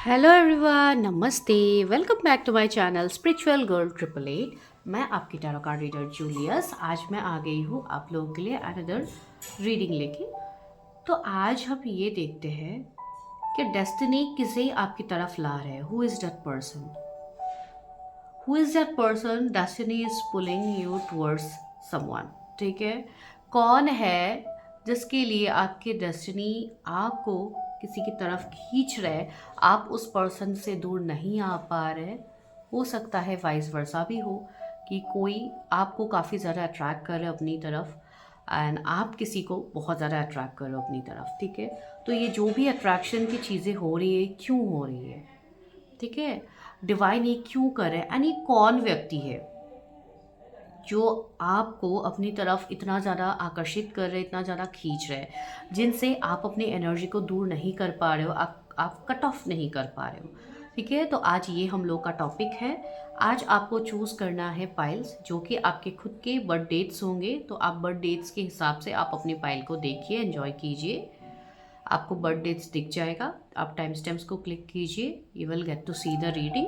Hello everyone, नमस्ते। Welcome back to my channel spiritual girl 888। मैं आपकी टैरो कार्ड रीडर जूलियस। आज मैं आ गई हूँ आप लोगों के लिए अनदर रीडिंग लेके। तो आज हम ये देखते हैं कि डेस्टिनी किसे आपकी तरफ ला रहे हैं। Who is that person? Who is that person destiny is pulling you towards someone. ठीक है, कौन है जिसके लिए आपकी डेस्टिनी आपको किसी की तरफ खींच रहे, आप उस पर्सन से दूर नहीं आ पा रहे। हो सकता है वाइस वर्सा भी हो कि कोई आपको काफ़ी ज़्यादा अट्रैक्ट कर रहे अपनी तरफ एंड आप किसी को बहुत ज़्यादा अट्रैक्ट कर रहे हो अपनी तरफ। ठीक है, तो ये जो भी अट्रैक्शन की चीज़ें हो रही है, क्यों हो रही है? ठीक है, डिवाइन ये क्यों करे एंड ये कौन व्यक्ति है जो आपको अपनी तरफ इतना ज़्यादा आकर्षित कर रहे, इतना ज़्यादा खींच रहे, जिनसे आप अपनी एनर्जी को दूर नहीं कर पा रहे हो, आप कट ऑफ नहीं कर पा रहे हो। ठीक है, तो आज ये हम लोग का टॉपिक है। आज आपको चूज़ करना है पाइल्स जो कि आपके खुद के बर्थ डेट्स होंगे। तो आप बर्थ डेट्स के हिसाब से आप अपनी पाइल को देखिए, एंजॉय कीजिए। आपको बर्थ डेट्स दिख जाएगा, आप टाइम स्टैम्प्स को क्लिक कीजिए, you will get to see the reading.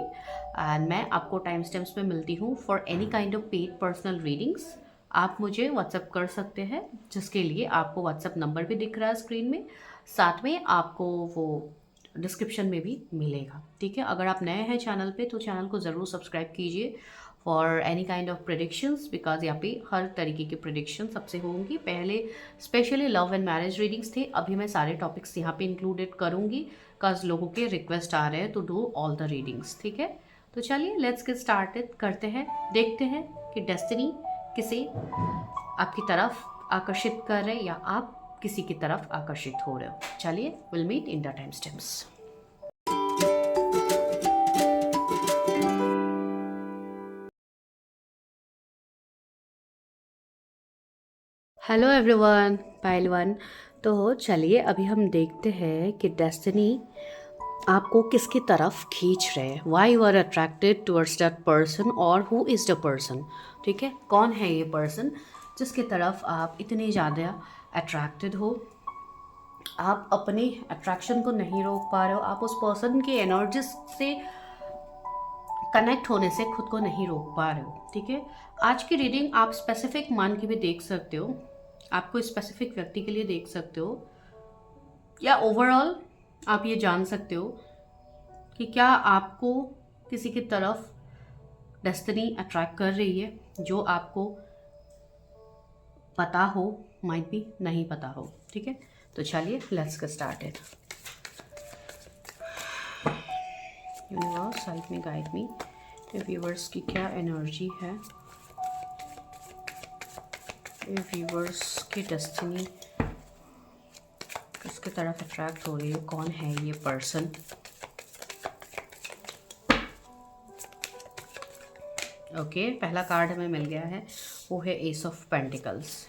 And मैं आपको टाइम स्टैम्प्स में मिलती हूँ for any kind of paid personal readings. आप मुझे व्हाट्सअप कर सकते हैं, जिसके लिए आपको व्हाट्सअप नंबर भी दिख रहा है स्क्रीन में, साथ में आपको वो डिस्क्रिप्शन में भी मिलेगा। ठीक है, अगर आप नए हैं चैनल पे तो चैनल को ज़रूर सब्सक्राइब कीजिए for any kind of predictions, because यहाँ पे हर तरीके की प्रिडिक्शन सबसे होंगी। पहले specially love and marriage readings थे, अभी मैं सारे टॉपिक्स यहाँ पे इंक्लूडेड करूँगी बिकॉज लोगों के रिक्वेस्ट आ रहे हैं to do all the readings. ठीक है, तो चलिए लेट्स गेट स्टार्टेड करते हैं। देखते हैं कि डेस्टिनी किसे आपकी तरफ आकर्षित कर रहे या आप किसी की तरफ आकर्षित हो रहे हो। चलिए, will meet in the time stamps. Hello everyone, pile one. तो चलिए अभी हम देखते हैं कि डेस्टिनी आपको किसकी तरफ खींच रहे हैं। Why you are attracted towards that person और हु इज़ द पर्सन। ठीक है, कौन है ये पर्सन जिसकी तरफ आप इतने ज़्यादा अट्रैक्टेड हो। आप अपने अट्रैक्शन को नहीं रोक पा रहे हो, आप उस पर्सन की एनर्जी से कनेक्ट होने से खुद को नहीं रोक पा रहे हो। ठीक है, आज की रीडिंग आप स्पेसिफिक मान के भी देख सकते हो, आपको स्पेसिफिक व्यक्ति के लिए देख सकते हो, या ओवरऑल आप ये जान सकते हो कि क्या आपको किसी की तरफ डेस्टिनी अट्रैक्ट कर रही है जो आपको पता हो, माइट भी नहीं पता हो। ठीक है, तो चलिए let's get started. Universe help me, guide me. Viewers की क्या एनर्जी है, व्यूवर्स की डेस्टिनी किसकी तरफ अट्रैक्ट हो रही है, कौन है ये पर्सन। ओके, पहला कार्ड हमें मिल गया है, वो है एस ऑफ पेंटिकल्स।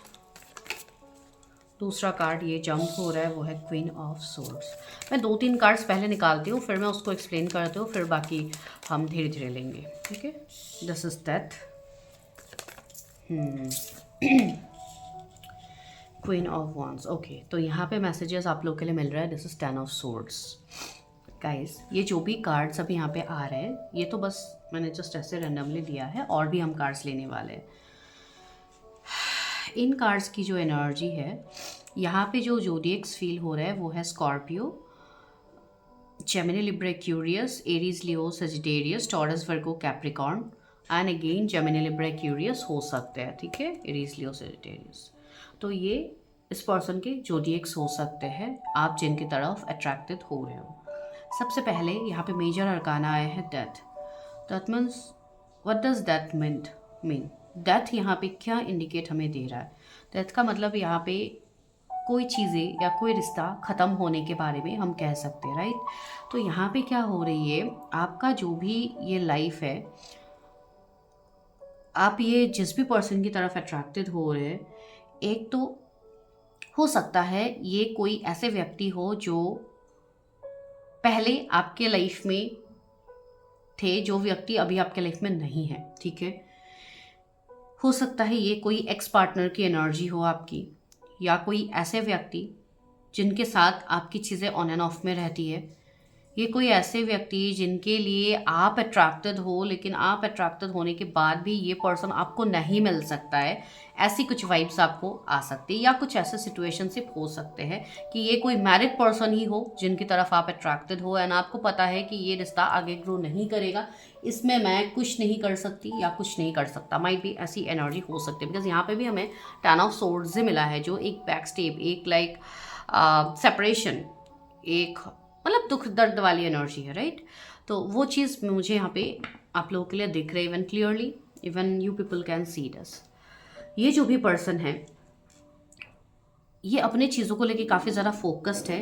दूसरा कार्ड ये जंप हो रहा है, वो है क्वीन ऑफ सोर्ड्स। मैं 2-3 कार्ड्स पहले निकालती हूँ, फिर मैं उसको एक्सप्लेन करती हूँ, फिर बाकी हम धीरे धीरे लेंगे। ठीक है, this is death, queen of wands. Okay, तो यहाँ पे मैसेजेस आप लोग के लिए मिल रहा है, this is 10 of swords. Guys, ये जो भी कार्ड्स अभी यहाँ पे आ रहे हैं, ये तो बस मैंने जस्ट ऐसे रैंडमली लिया है, और भी हम कार्ड्स लेने वाले हैं। इन कार्ड्स की जो एनर्जी है, यहाँ पे जो जोडिएक्स फील हो रहा है वो है Scorpio, Gemini, Libra, Aquarius, Aries, Leo, Sagittarius, taurus, Virgo, Capricorn and again Gemini, Libra, Aquarius हो सकते हैं। ठीक है, एरीज, लियो, सजिटेरियस। तो ये इस पर्सन के जोडिएक्स हो सकते हैं, आप जिनकी तरफ अट्रैक्टेड हो रहे हो। सबसे पहले यहाँ पे मेजर अरकाना आया है death. That means what does that mean? Death यहाँ पे क्या इंडिकेट हमें दे रहा है? डेथ का मतलब यहाँ पे कोई चीज़ें या कोई रिश्ता ख़त्म होने के बारे में हम कह सकते हैं, राइट। तो यहाँ पे क्या हो रही है, आपका जो भी ये लाइफ है, आप ये जिस भी पर्सन की तरफ अट्रैक्टेड हो रहे हैं, एक तो हो सकता है ये कोई ऐसे व्यक्ति हो जो पहले आपके लाइफ में थे, जो व्यक्ति अभी आपके लाइफ में नहीं है। ठीक है, हो सकता है ये कोई एक्स पार्टनर की एनर्जी हो आपकी, या कोई ऐसे व्यक्ति जिनके साथ आपकी चीज़ें ऑन एंड ऑफ में रहती है, ये कोई ऐसे व्यक्ति जिनके लिए आप अट्रैक्टेड हो, लेकिन आप अट्रैक्टेड होने के बाद भी ये पर्सन आपको नहीं मिल सकता है, ऐसी कुछ वाइब्स आपको आ सकती है। या कुछ ऐसे सिचुएशनशिप हो सकते हैं कि ये कोई मैरिड पर्सन ही हो जिनकी तरफ आप अट्रैक्टेड हो, एंड आपको पता है कि ये रिश्ता आगे ग्रो नहीं करेगा, इसमें मैं कुछ नहीं कर सकती या कुछ नहीं कर सकता। माइट भी ऐसी एनर्जी हो सकती है, बिकॉज यहाँ पे भी हमें 10 ऑफ सोर्ड्स से मिला है, जो एक बैक स्टेप, एक लाइक सेपरेशन, एक मतलब दुख दर्द वाली एनर्जी है, राइट। तो वो चीज़ मुझे यहाँ पे आप लोगों के लिए दिख रही है, even clearly, even you people can see दस। ये जो भी पर्सन है, ये अपने चीज़ों को लेके काफ़ी ज़्यादा फोकस्ड है,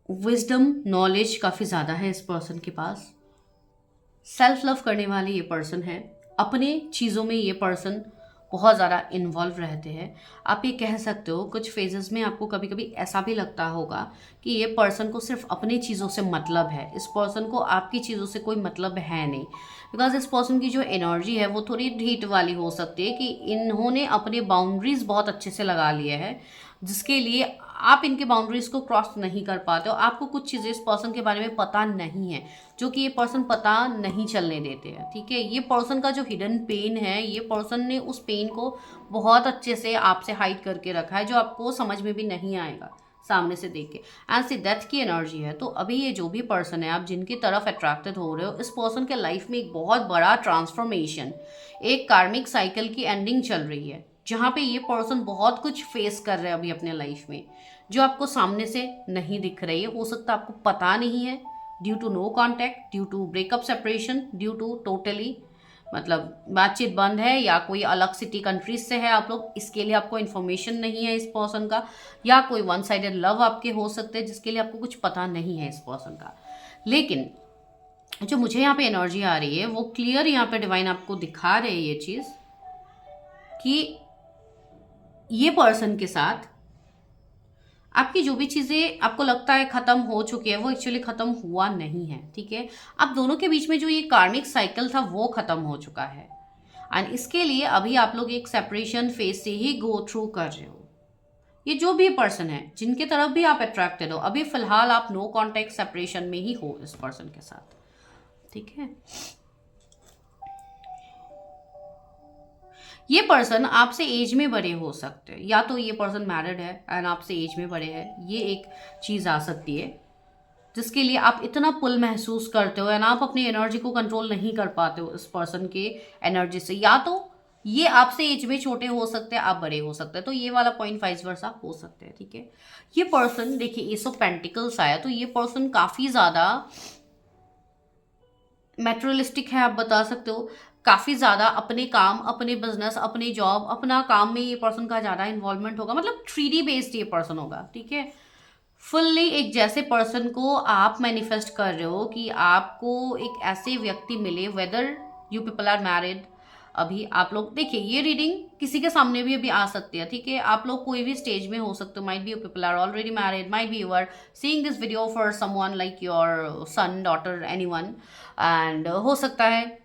विजडम नॉलेज काफ़ी ज़्यादा है इस पर्सन के पास, सेल्फ लव करने वाले ये पर्सन है, अपने चीज़ों में ये पर्सन बहुत ज़्यादा इन्वॉल्व रहते हैं। आप ये कह सकते हो कुछ फेजेस में आपको कभी कभी ऐसा भी लगता होगा कि ये पर्सन को सिर्फ अपनी चीज़ों से मतलब है, इस पर्सन को आपकी चीज़ों से कोई मतलब है नहीं। बिकॉज इस पर्सन की जो एनर्जी है वो थोड़ी ढीठ वाली हो सकती है कि इन्होंने अपने बाउंड्रीज बहुत अच्छे से लगा लिए हैं, जिसके लिए आप इनके बाउंड्रीज को क्रॉस नहीं कर पाते हो। आपको कुछ चीज़ें इस पर्सन के बारे में पता नहीं है, जो कि ये पर्सन पता नहीं चलने देते हैं, ठीक है। ये पर्सन का जो हिडन पेन है, ये पर्सन ने उस पेन को बहुत अच्छे से आपसे हाइड करके रखा है, जो आपको समझ में भी नहीं आएगा सामने से देख के। एंड सी डेथ की एनर्जी है। तो अभी ये जो भी पर्सन है, आप जिनकी तरफ अट्रैक्टेड हो रहे हो, इस पर्सन के लाइफ में एक बहुत बड़ा ट्रांसफॉर्मेशन, एक कार्मिक साइकिल की एंडिंग चल रही है, जहाँ पे ये पर्सन बहुत कुछ फेस कर रहे हैं अभी अपने लाइफ में, जो आपको सामने से नहीं दिख रही है। हो सकता है आपको पता नहीं है, due to no contact, due to breakup separation, due to totally मतलब बातचीत बंद है, या कोई अलग सिटी कंट्रीज से है आप लोग, इसके लिए आपको इन्फॉर्मेशन नहीं है इस पर्सन का, या कोई वन साइडेड लव आपके हो सकते हैं जिसके लिए आपको कुछ पता नहीं है इस पर्सन का। लेकिन जो मुझे यहाँ पे एनर्जी आ रही है वो क्लियर यहाँ पे डिवाइन आपको दिखा रहे हैं ये चीज़ कि ये पर्सन के साथ आपकी जो भी चीज़ें आपको लगता है ख़त्म हो चुकी है, वो एक्चुअली ख़त्म हुआ नहीं है, ठीक है। आप दोनों के बीच में जो ये कार्मिक साइकिल था वो ख़त्म हो चुका है, एंड इसके लिए अभी आप लोग एक सेपरेशन फेज से ही गो थ्रू कर रहे हो। ये जो भी पर्सन है जिनके तरफ भी आप अट्रैक्टेड हो, अभी फिलहाल आप नो कॉन्टैक्ट सेपरेशन में ही हो इस पर्सन के साथ, ठीक है। ये पर्सन आपसे एज में बड़े हो सकते हैं, या तो ये पर्सन मैरिड है एंड आपसे एज में बड़े हैं, ये एक चीज़ आ सकती है जिसके लिए आप इतना पुल महसूस करते हो एंड आप अपनी एनर्जी को कंट्रोल नहीं कर पाते हो इस पर्सन के एनर्जी से। या तो ये आपसे एज में छोटे हो सकते हैं, आप बड़े हो सकते हैं, तो ये वाला पॉइंट वाइस वर्सा हो सकते हैं, ठीक है। ये पर्सन देखिए, एस ऑफ पेंटिकल्स आया, तो ये पर्सन काफ़ी ज़्यादा मेटेरियलिस्टिक है, आप बता सकते हो। काफ़ी ज़्यादा अपने काम, अपने बिजनेस, अपने जॉब, अपना काम में ये पर्सन का ज़्यादा इन्वॉल्वमेंट होगा, मतलब 3D बेस्ड ये पर्सन होगा, ठीक है। फुल्ली एक जैसे पर्सन को आप मैनिफेस्ट कर रहे हो कि आपको एक ऐसे व्यक्ति मिले, whether you people are married. अभी आप लोग देखिए, ये रीडिंग किसी के सामने भी अभी आ सकती है, ठीक है। आप लोग कोई भी स्टेज में हो सकते हो, might be you people are already married, might be you are seeing this video for someone like your son, daughter, anyone, and हो सकता है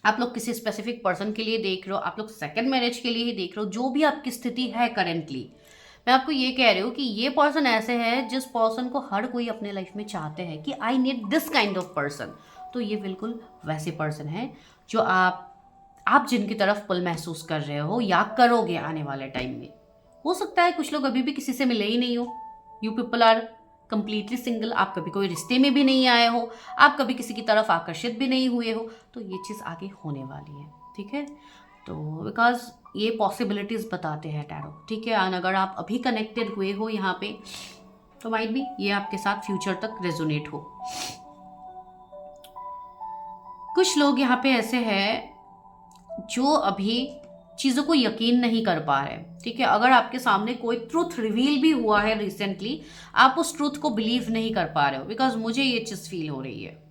आप लोग किसी स्पेसिफिक पर्सन के लिए देख रहे हो, आप लोग सेकंड मैरिज के लिए ही देख रहे हो, जो भी आपकी स्थिति है करेंटली। मैं आपको ये कह रही हूँ कि ये पर्सन ऐसे है जिस पर्सन को हर कोई अपने लाइफ में चाहते हैं कि I need this kind of person. तो ये बिल्कुल वैसे पर्सन है जो आप जिनकी तरफ पुल महसूस कर रहे हो या करोगे आने वाले टाइम में। हो सकता है कुछ लोग अभी भी किसी से मिले ही नहीं हो, you people are completely single, आप कभी कोई रिश्ते में भी नहीं आए हो, आप कभी किसी की तरफ आकर्षित भी नहीं हुए हो, तो ये चीज़ आगे होने वाली है, ठीक है। तो बिकॉज ये पॉसिबिलिटीज़ बताते हैं टैरो, ठीक है। एंड अगर आप अभी कनेक्टेड हुए हो यहाँ पे, तो माइट भी ये आपके साथ फ्यूचर तक रेजोनेट हो। कुछ लोग यहाँ पे ऐसे हैं जो अभी चीज़ों को यकीन नहीं कर पा रहे, ठीक है। अगर आपके सामने कोई ट्रूथ रिवील भी हुआ है रिसेंटली, आप उस ट्रूथ को बिलीव नहीं कर पा रहे हो, बिकॉज मुझे ये चीज़ फील हो रही है।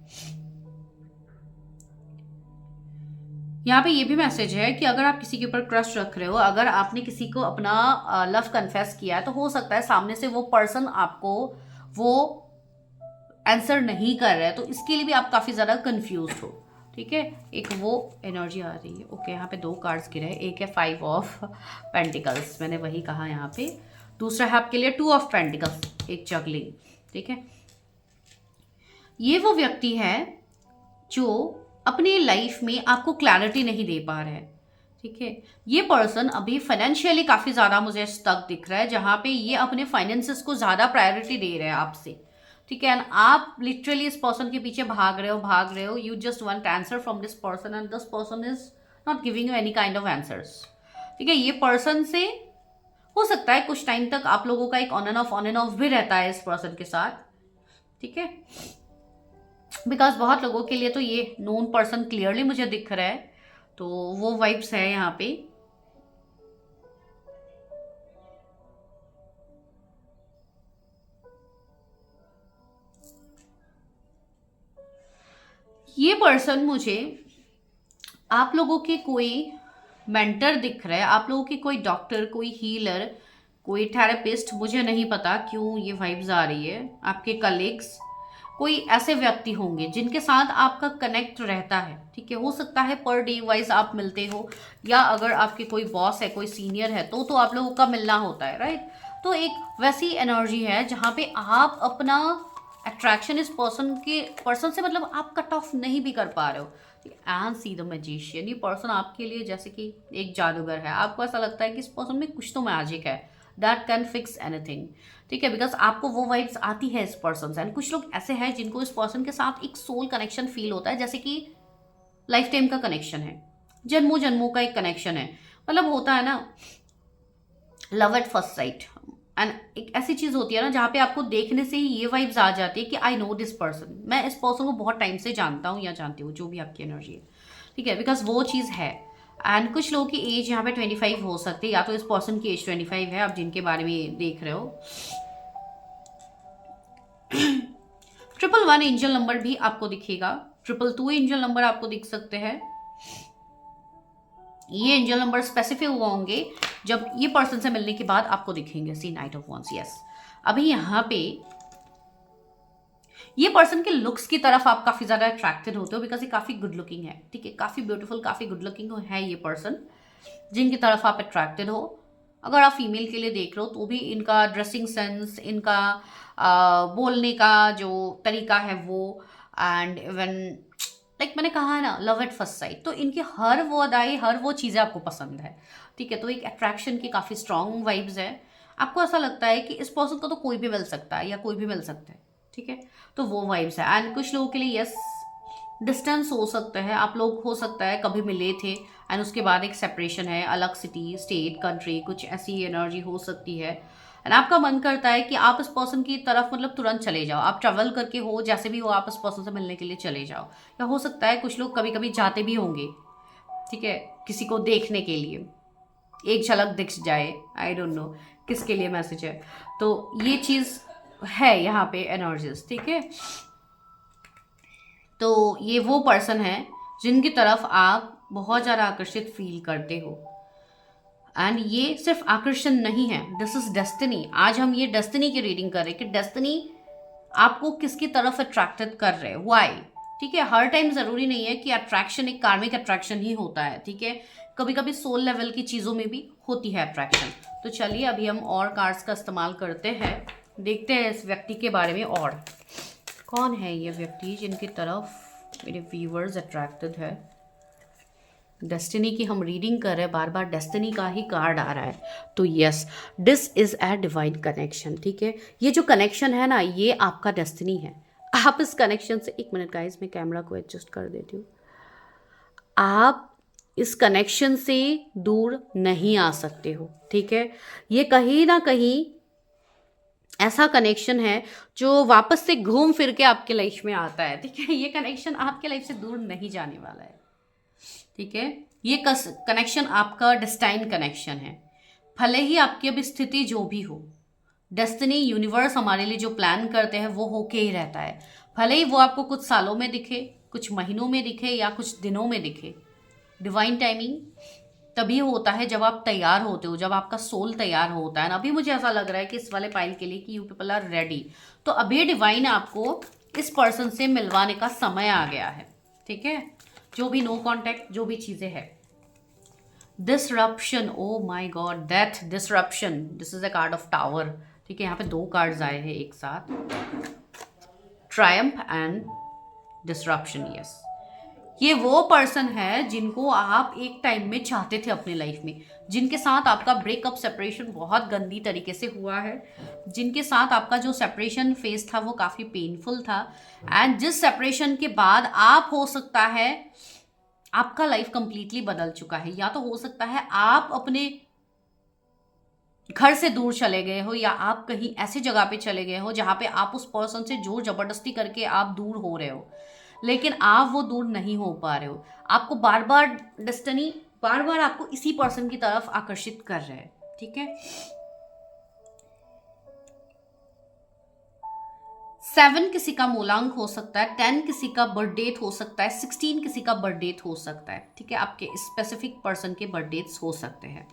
यहाँ पे ये भी मैसेज है कि अगर आप किसी के ऊपर क्रश रख रहे हो, अगर आपने किसी को अपना लव कन्फेस किया है, तो हो सकता है सामने से वो पर्सन आपको वो आंसर नहीं कर रहा है, तो इसके लिए भी आप काफ़ी ज़्यादा कंफ्यूज हो, ठीक है। एक वो एनर्जी आ रही है। ओके, यहाँ पे 2 कार्ड्स गिरे हैं, एक है 5 ऑफ पेंटिकल्स, मैंने वही कहा यहाँ पे। दूसरा है आपके लिए 2 ऑफ पेंटिकल्स, एक जगलिंग, ठीक है। ये वो व्यक्ति है जो अपनी लाइफ में आपको क्लैरिटी नहीं दे पा रहा है, ठीक है। ये पर्सन अभी फाइनेंशियली काफी ज्यादा मुझे स्टक दिख रहा है, जहां पे ये अपने फाइनेंसेस को ज्यादा प्रायोरिटी दे रहे हैं आपसे, ठीक है। एंड आप लिटरली इस पर्सन के पीछे भाग रहे हो, you just want answer from this person and this person is not giving you any kind of answers, ठीक है। ये पर्सन से हो सकता है कुछ टाइम तक आप लोगों का एक ऑन एंड ऑफ भी रहता है इस पर्सन के साथ, ठीक है। बिकॉज बहुत लोगों के लिए तो ये नोन पर्सन क्लियरली मुझे दिख रहा है, तो वो वाइब्स है यहाँ पे। ये पर्सन मुझे आप लोगों के कोई मेंटर दिख रहा है, आप लोगों की कोई डॉक्टर, कोई हीलर, कोई थेरेपिस्ट, मुझे नहीं पता क्यों ये वाइब्स आ रही है। आपके कलीग्स, कोई ऐसे व्यक्ति होंगे जिनके साथ आपका कनेक्ट रहता है, ठीक है। हो सकता है पर डे वाइज आप मिलते हो, या अगर आपके कोई बॉस है, कोई सीनियर है, तो आप लोगों का मिलना होता है, राइट। तो एक वैसी एनर्जी है जहाँ पे आप अपना अट्रैक्शन इस पर्सन से मतलब आप कट ऑफ नहीं भी कर पा रहे हो। एंड सी द मैजिशियन, ये पर्सन आपके लिए जैसे कि एक जादूगर है। आपको ऐसा लगता है कि इस पर्सन में कुछ तो मैजिक है दैट कैन फिक्स एनीथिंग, ठीक है। बिकॉज आपको वो वाइब्स आती है इस पर्सन से। एंड कुछ लोग ऐसे हैं जिनको इस पर्सन के साथ एक सोल कनेक्शन फील होता है, जैसे कि लाइफ टाइम का कनेक्शन है, जन्मों जन्मों का एक कनेक्शन है। मतलब होता है ना love at first sight, and एक ऐसी चीज होती है ना जहाँ पे आपको देखने से ही ये वाइब्स आ जाती है कि आई नो दिस पर्सन, मैं इस पर्सन को बहुत टाइम से जानता हूँ या जानती हूँ, जो भी आपकी एनर्जी है, ठीक है। बिकॉज वो चीज़ है। एंड कुछ लोगों की एज यहाँ पे 25 हो सकती है, या तो इस पर्सन की एज 25 है, आप जिनके बारे में देख रहे हो। 111 एंजल नंबर भी आपको दिखेगा, 222 एंजल नंबर आपको दिख सकते हैं। ये एंजल नंबर स्पेसिफिक होंगे जब ये पर्सन से मिलने के बाद आपको दिखेंगे। सी नाइट ऑफ वॉन्स, यस। अभी यहाँ पे ये पर्सन के लुक्स की तरफ आप काफी ज्यादा अट्रैक्टेड होते हो, बिकॉज ये काफी गुड लुकिंग है, ठीक है। काफी ब्यूटीफुल, काफी गुड लुकिंग है ये पर्सन जिनकी तरफ आप अट्रैक्टेड हो। अगर आप फीमेल के लिए देख रहे हो तो भी इनका ड्रेसिंग सेंस, इनका बोलने का जो तरीका है वो, एंड इवन लाइक मैंने कहा है ना लव एट फर्स्ट साइट, तो इनकी हर वो अदाई, हर वो चीज़ें आपको पसंद है, ठीक है। तो एक अट्रैक्शन की काफ़ी स्ट्रॉन्ग वाइब्स है। आपको ऐसा लगता है कि इस पर्सन को तो कोई भी मिल सकता है या कोई भी मिल सकता है, ठीक है। तो वो वाइब्स है। एंड कुछ लोगों के लिए यस डिस्टेंस हो सकता है, आप लोग हो सकता है कभी मिले थे एंड उसके बाद एक सेपरेशन है, अलग सिटी, स्टेट, कंट्री, कुछ ऐसी एनर्जी हो सकती है। एंड आपका मन करता है कि आप इस पर्सन की तरफ मतलब तुरंत चले जाओ, आप ट्रैवल करके हो, जैसे भी हो आप इस पर्सन से मिलने के लिए चले जाओ। या हो सकता है कुछ लोग कभी कभी जाते भी होंगे, ठीक है, किसी को देखने के लिए, एक झलक दिख जाए, आई डोंट नो किसके लिए मैसेज है। तो ये चीज़ है यहाँ पे एनर्जीज, ठीक है। तो ये वो पर्सन है जिनकी तरफ आप बहुत ज़्यादा आकर्षित फील करते हो। एंड ये सिर्फ आकर्षण नहीं है, दिस इज डेस्टिनी। आज हम ये डेस्टिनी की रीडिंग कर रहे हैं कि डेस्टिनी आपको किसकी तरफ अट्रैक्टेड कर रहे हैं, व्हाई, ठीक है। हर टाइम जरूरी नहीं है कि अट्रैक्शन एक कार्मिक अट्रैक्शन ही होता है, ठीक है। कभी कभी सोल लेवल की चीज़ों में भी होती है अट्रैक्शन। तो चलिए अभी हम और कार्ड्स का इस्तेमाल करते हैं, देखते हैं इस व्यक्ति के बारे में। और कौन है ये व्यक्ति जिनकी तरफ मेरे व्यूअर्स अट्रैक्टेड है। डेस्टिनी की हम रीडिंग कर रहे हैं, बार बार डेस्टिनी का ही कार्ड आ रहा है। तो yes, this is a divine connection, ठीक है। ये जो कनेक्शन है ना, ये आपका डेस्टिनी है। आप इस कनेक्शन से, एक मिनट गाइस मैं कैमरा को एडजस्ट कर देती हूँ, आप इस कनेक्शन से दूर नहीं आ सकते हो, ठीक है। ये कहीं ना कहीं ऐसा कनेक्शन है जो वापस से घूम फिर के आपके लाइफ में आता है, ठीक है। ये कनेक्शन आपके लाइफ से दूर नहीं जाने वाला है, ठीक है। ये कनेक्शन आपका डेस्टाइन कनेक्शन है। भले ही आपकी अब स्थिति जो भी हो, डेस्टिनी, यूनिवर्स हमारे लिए जो प्लान करते हैं वो होके ही रहता है। भले ही वो आपको कुछ सालों में दिखे, कुछ महीनों में दिखे या कुछ दिनों में दिखे। डिवाइन टाइमिंग तभी होता है जब आप तैयार होते हो, जब आपका सोल तैयार होता है ना। अभी मुझे ऐसा लग रहा है कि इस वाले पाइल के लिए कि यू पीपल आर रेडी। तो अभी डिवाइन आपको इस पर्सन से मिलवाने का समय आ गया है, ठीक है। जो भी नो कांटेक्ट, जो भी चीज़ें हैं, disruption, oh my God, death, disruption, this is a card of tower. ठीक है, यहाँ पे 2 कार्ड्स आए हैं एक साथ, ट्रायम्फ एंड डिसरप्शन। यस, ये वो पर्सन है जिनको आप एक टाइम में चाहते थे अपने लाइफ में, जिनके साथ आपका ब्रेकअप सेपरेशन बहुत गंदी तरीके से हुआ है, जिनके साथ आपका जो सेपरेशन फेज था वो काफ़ी पेनफुल था, एंड जिस सेपरेशन के बाद आप, हो सकता है आपका लाइफ कंप्लीटली बदल चुका है, या तो हो सकता है आप अपने घर से दूर चले गए हो, या आप कहीं ऐसी जगह पे चले गए हो जहाँ पे आप उस पर्सन से जोर जबरदस्ती करके आप दूर हो रहे हो, लेकिन आप वो दूर नहीं हो पा रहे हो। आपको बार बार डेस्टिनी बार बार आपको इसी पर्सन की तरफ आकर्षित कर रहे हैं। ठीक है, 7 किसी का मूलांक हो सकता है, 10 किसी का बर्थ डेट हो सकता है, 16 किसी का बर्थ डेट हो सकता है। ठीक है, आपके स्पेसिफिक पर्सन के बर्थ डेट्स हो सकते हैं।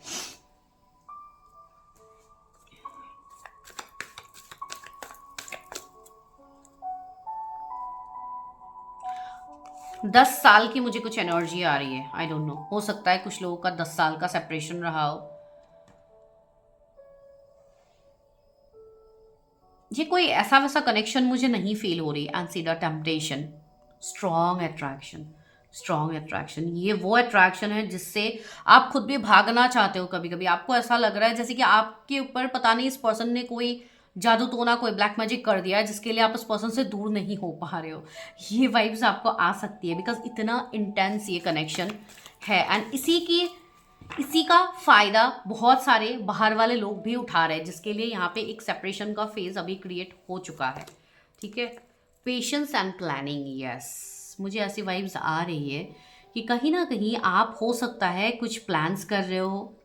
दस साल की मुझे कुछ एनर्जी आ रही है, आई डोंट नो, हो सकता है कुछ लोगों का 10 साल का सेपरेशन रहा हो। ये कोई ऐसा वैसा कनेक्शन मुझे नहीं फील हो रही। And see the temptation, strong attraction, strong attraction, ये वो अट्रैक्शन है जिससे आप खुद भी भागना चाहते हो। कभी कभी आपको ऐसा लग रहा है जैसे कि आपके ऊपर पता नहीं इस पर्सन ने कोई जादू टोना, कोई ब्लैक मैजिक कर दिया है, जिसके लिए आप उस पर्सन से दूर नहीं हो पा रहे हो। ये वाइब्स आपको आ सकती है, बिकॉज इतना इंटेंस ये कनेक्शन है, एंड इसी का फायदा बहुत सारे बाहर वाले लोग भी उठा रहे हैं, जिसके लिए यहाँ पे एक सेपरेशन का फेज अभी क्रिएट हो चुका है। ठीक है, पेशेंस एंड प्लानिंग, यस, मुझे ऐसी वाइब्स आ रही है कि कहीं ना कहीं आप, हो सकता है कुछ प्लान्स कर रहे हो,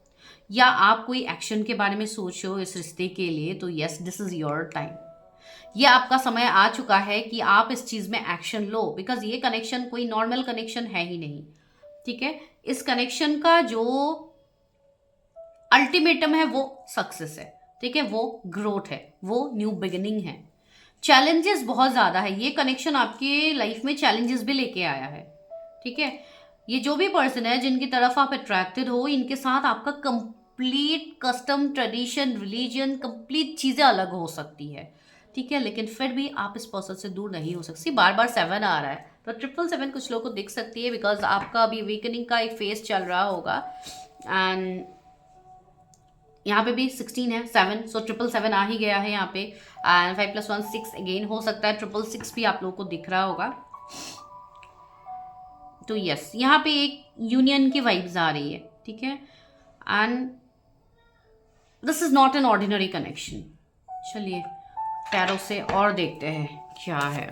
या आप कोई एक्शन के बारे में सोच रहे हो इस रिश्ते के लिए, तो yes, this is your time. ये आपका समय आ चुका है कि आप इस चीज़ में एक्शन लो, बिकॉज ये कनेक्शन कोई नॉर्मल कनेक्शन है ही नहीं। ठीक है, इस कनेक्शन का जो अल्टीमेटम है वो सक्सेस है। ठीक है, वो ग्रोथ है, वो न्यू बिगिनिंग है। चैलेंजेस बहुत ज़्यादा है, ये कनेक्शन आपके लाइफ में चैलेंजेस भी लेके आया है। ठीक है, ये जो भी पर्सन है जिनकी तरफ आप अट्रैक्टेड हो, इनके साथ आपका complete custom, tradition, religion, complete चीज़ें अलग हो सकती है। ठीक है, लेकिन फिर भी आप इस पर्सन से दूर नहीं हो सकती। बार बार 7 आ रहा है, तो 777 कुछ लोगों को दिख सकती है, बिकॉज आपका अभी वीकनिंग का एक फेज चल रहा होगा। एंड यहाँ पे भी 16 है, 7, सो 777 आ ही गया है यहाँ पे। एंड 5 + 1 6 अगेन हो सकता है, 666 भी आप लोगों को दिख रहा होगा। तो यस, यहाँ पे एक यूनियन की वाइब्स आ रही है। ठीक है, and this is not an ordinary connection. चलिए टैरो से और देखते हैं क्या है।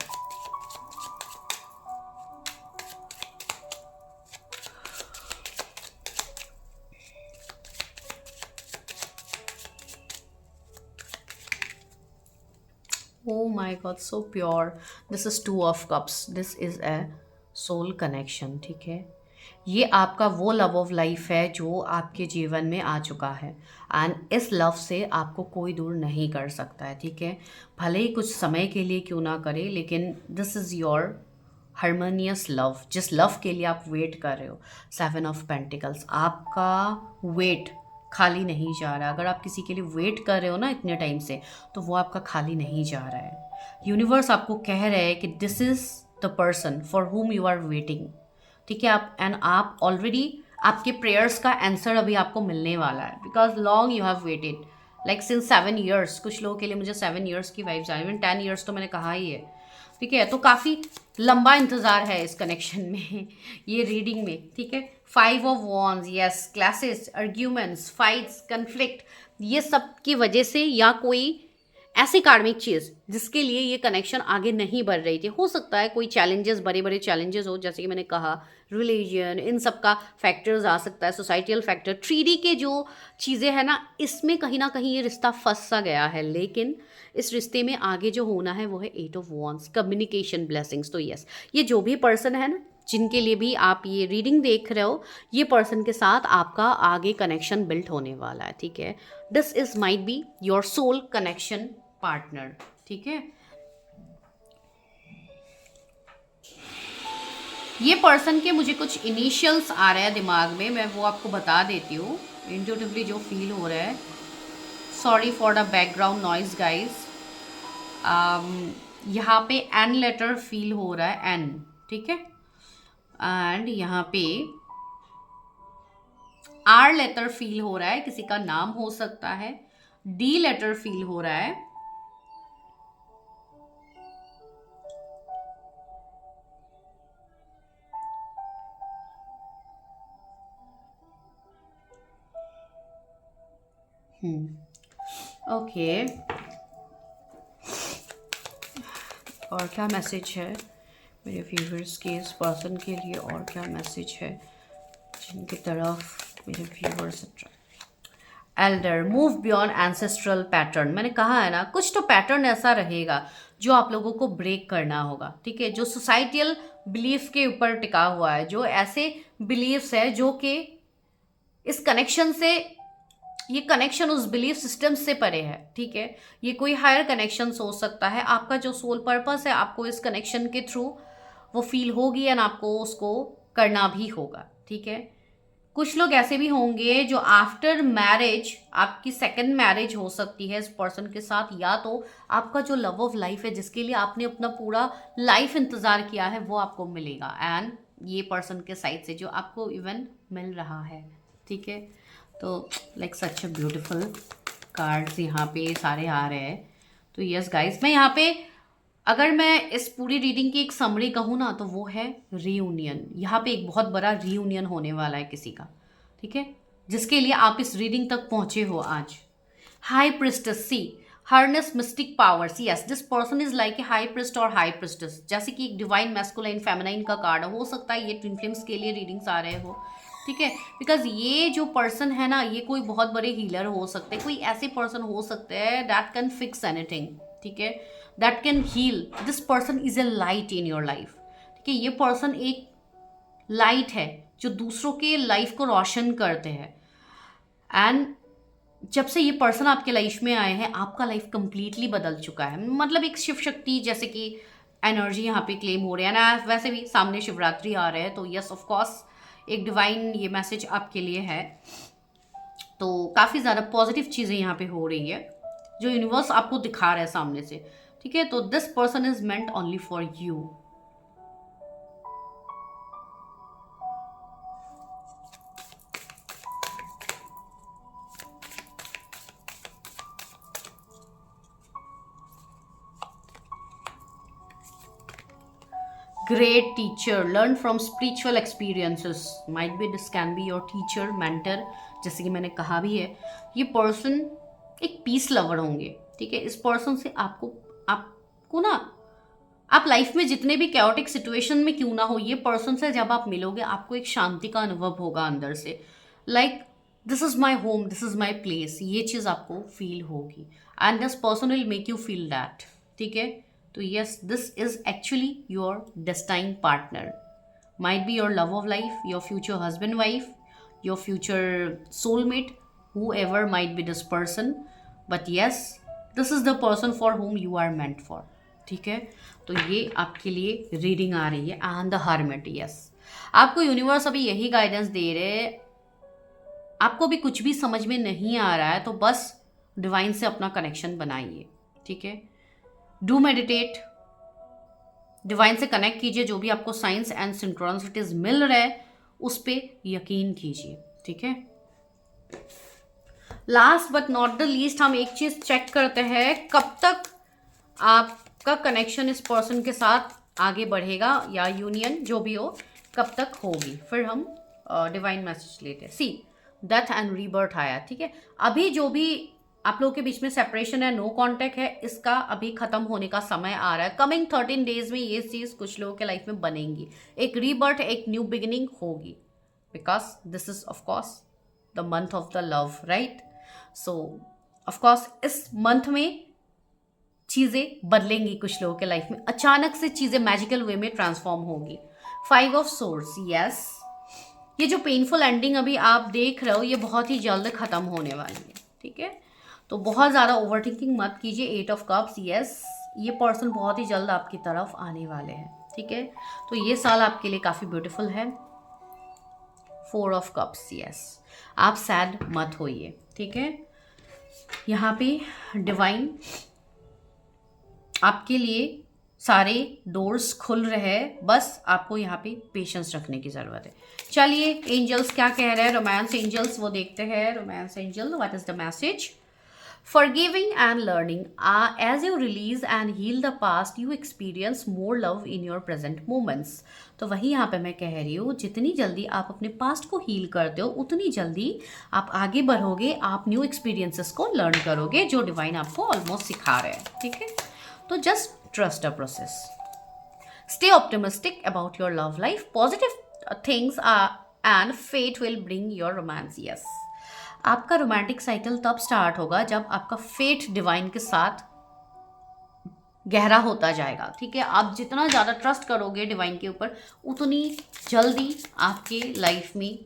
Oh my God, so pure. This is 2 of cups. This is a soul connection. ठीक है, ये आपका वो लव ऑफ लाइफ है जो आपके जीवन में आ चुका है, एंड इस लव से आपको कोई दूर नहीं कर सकता है। ठीक है, भले ही कुछ समय के लिए क्यों ना करे, लेकिन this is your harmonious love, जिस लव के लिए आप वेट कर रहे हो। 7 ऑफ पेंटिकल्स, आपका वेट खाली नहीं जा रहा। अगर आप किसी के लिए वेट कर रहे हो ना इतने टाइम से, तो वो आपका खाली नहीं जा रहा है। यूनिवर्स आपको कह रहे हैं कि this is the person for whom you are waiting. ठीक है, आप ऑलरेडी, आपके प्रेयर्स का आंसर अभी आपको मिलने वाला है, because long you have waited, like since 7 years. कुछ लोगों के लिए मुझे 7 ईयर्स की वाइब्स आई, इवन 10 ईयर्स तो मैंने कहा ही है। ठीक है, तो काफ़ी लंबा इंतज़ार है इस कनेक्शन में ये रीडिंग में। ठीक है, 5 of wands, yes, clashes, arguments, fights, conflict, ये सब की वजह से, या कोई ऐसी कार्मिक चीज़ जिसके लिए ये कनेक्शन आगे नहीं बढ़ रही थी। हो सकता है कोई चैलेंजेस, बड़े बड़े चैलेंजेस हो, जैसे कि मैंने कहा रिलीजन, इन सब का फैक्टर्स आ सकता है, सोसाइटल फैक्टर, 3D के जो चीज़ें हैं ना, इसमें कहीं ना कहीं ये रिश्ता फंस सा गया है। लेकिन इस रिश्ते में आगे जो होना है वो है 8 ऑफ वॉन्ड्स, कम्युनिकेशन, ब्लेसिंग्स। तो यस, ये जो भी पर्सन है ना, जिनके लिए भी आप ये रीडिंग देख रहे हो, ये पर्सन के साथ आपका आगे कनेक्शन बिल्ड होने वाला है। ठीक है, this is might be your soul connection partner. ठीक है, ये पर्सन के मुझे कुछ इनिशियल्स आ रहे हैं दिमाग में, मैं वो आपको बता देती हूँ इंट्यूटिवली जो फील हो रहा है। Sorry for the background noise guys. यहाँ पे एन लेटर फील हो रहा है, एन, ठीक है। एंड यहाँ पे आर लेटर फील हो रहा है, किसी का नाम हो सकता है। डी लेटर फील हो रहा है। ओके, और क्या मैसेज है मेरे व्यूवर्स के इस पर्सन के लिए, और क्या मैसेज है जिनकी तरफ मेरे viewers Elder, move beyond ancestral pattern. मैंने कहा है ना, कुछ तो पैटर्न ऐसा रहेगा जो आप लोगों को ब्रेक करना होगा, ठीक है, जो सोसाइटियल बिलीफ के ऊपर टिका हुआ है, जो ऐसे बिलीफ्स है जो कि इस कनेक्शन से, ये कनेक्शन उस बिलीफ सिस्टम से परे है, ठीक है। ये कोई हायर कनेक्शन हो सकता है, आपका जो सोल पर्पस है आपको इस कनेक्शन के थ्रू वो फील होगी एंड आपको उसको करना भी होगा, ठीक है। कुछ लोग ऐसे भी होंगे जो आफ्टर मैरिज, आपकी सेकंड मैरिज हो सकती है इस पर्सन के साथ, या तो आपका जो लव ऑफ लाइफ है जिसके लिए आपने अपना पूरा लाइफ इंतजार किया है वो आपको मिलेगा, एंड ये पर्सन के साइड से जो आपको इवन मिल रहा है, ठीक है। तो like such a beautiful cards यहाँ पे सारे आ रहे हैं। तो यस गाइस, मैं यहाँ पे अगर मैं इस पूरी रीडिंग की एक समरी कहूँ ना तो वो है रीयूनियन। यहाँ पे एक बहुत बड़ा रीयूनियन होने वाला है किसी का, ठीक है, जिसके लिए आप इस रीडिंग तक पहुंचे हो आज। High priestess, C harness mystic powers, yes this person is like a high priest or high priestess, जैसे कि एक डिवाइन मैस्कुलाइन फेमिनाइन का कार्ड हो सकता है, ये ट्विन फ्लेम्स के लिए रीडिंग्स आ रहे हो, ठीक है। बिकॉज ये जो पर्सन है ना, ये कोई बहुत बड़े हीलर हो सकते हैं, कोई ऐसे पर्सन हो सकते हैं दैट कैन फिक्स एनीथिंग, ठीक है, that can heal. This person is a light in your life, ठीक है। ये पर्सन एक लाइट है जो दूसरों के लाइफ को रोशन करते हैं, एंड जब से ये पर्सन आपके लाइफ में आए हैं आपका लाइफ कंप्लीटली बदल चुका है। मतलब एक शिव शक्ति जैसे कि एनर्जी यहाँ पे क्लेम हो रही है ना, वैसे भी सामने शिवरात्रि आ रहे हैं, तो यस ऑफ कोर्स एक डिवाइन ये मैसेज आपके लिए है। तो काफ़ी ज़्यादा पॉजिटिव चीज़ें यहाँ पे हो रही है जो यूनिवर्स आपको दिखा रहा है सामने से, ठीक है। तो this person is meant only for you. Great teacher, learn from spiritual experiences, might be this can be your teacher, mentor, जैसे कि मैंने कहा भी है। ये पर्सन एक पीस लवर होंगे, ठीक है। इस पर्सन से आपको ना, आप लाइफ में जितने भी कैओटिक सिचुएशन में क्यों ना हो, ये पर्सन से जब आप मिलोगे आपको एक शांति का अनुभव होगा अंदर से, like this is my home, this is my place, ये चीज़ आपको फील होगी, and this person will make you feel that, ठीक है। तो yes, this is actually your destined partner, might be your love of life, your future husband wife, your future soulmate, whoever might be this person, but yes this is the person for whom you are meant for, ठीक है। तो ये आपके लिए reading आ रही है and the hermit. Yes, आपको universe अभी यही गाइडेंस दे रहे हैं, आपको भी कुछ भी समझ में नहीं आ रहा है तो बस डिवाइन से अपना कनेक्शन बनाइए, ठीक है। डू मेडिटेट, डिवाइन से कनेक्ट कीजिए, जो भी आपको साइंस एंड सिंक्रोनिसिटीज मिल रहा है उस पर यकीन कीजिए, ठीक है। Last but not the least हम एक चीज चेक करते हैं, कब तक आपका कनेक्शन इस पर्सन के साथ आगे बढ़ेगा या यूनियन जो भी हो कब तक होगी, फिर हम डिवाइन मैसेज लेते हैं। सी डेथ एंड रीबर्थ आया, ठीक है। अभी जो भी आप लोगों के बीच में सेपरेशन है, नो कांटेक्ट है, इसका अभी खत्म होने का समय आ रहा है। कमिंग 13 डेज में ये चीज कुछ लोगों के लाइफ में बनेंगी, एक रीबर्थ, एक न्यू बिगिनिंग होगी, because this is of course the month of the love, right. So of course इस मंथ में चीज़ें बदलेंगी कुछ लोगों के लाइफ में, अचानक से चीज़ें मैजिकल वे में ट्रांसफॉर्म होगी। 5 ऑफ सोर्स, यस, ये जो पेनफुल एंडिंग अभी आप देख रहे हो ये बहुत ही जल्द खत्म होने वाली है, ठीक है। तो बहुत ज़्यादा ओवरथिंकिंग मत कीजिए। 8 ऑफ कप्स, यस, ये पर्सन बहुत ही जल्द आपकी तरफ आने वाले हैं, ठीक है, तो ये साल आपके लिए काफ़ी ब्यूटीफुल है। 4 ऑफ कप्स, यस, आप सैड मत होइए, ठीक है। यहाँ पे डिवाइन आपके लिए सारे डोर्स खुल रहे हैं, बस आपको यहाँ पे पेशेंस रखने की ज़रूरत है। चलिए एंजल्स क्या कह रहे हैं, रोमांस एंजल्स, वो देखते हैं। Romance angel, what is the message? Forgiving and learning. As you release and heal the past, you experience more love in your present moments. तो वही यहाँ पे मैं कह रही हूँ, जितनी जल्दी आप अपने पास्ट को हील करते हो उतनी जल्दी आप आगे बढ़ोगे, आप न्यू एक्सपीरियंसेस को लर्न करोगे जो डिवाइन आपको ऑलमोस्ट सिखा रहे हैं, ठीक है। तो just trust the process, stay optimistic about your love life, positive things and fate will bring your romance. Yes, आपका रोमांटिक साइकिल तब स्टार्ट होगा जब आपका फेट डिवाइन के साथ गहरा होता जाएगा, ठीक है। आप जितना ज़्यादा ट्रस्ट करोगे डिवाइन के ऊपर उतनी जल्दी आपके लाइफ में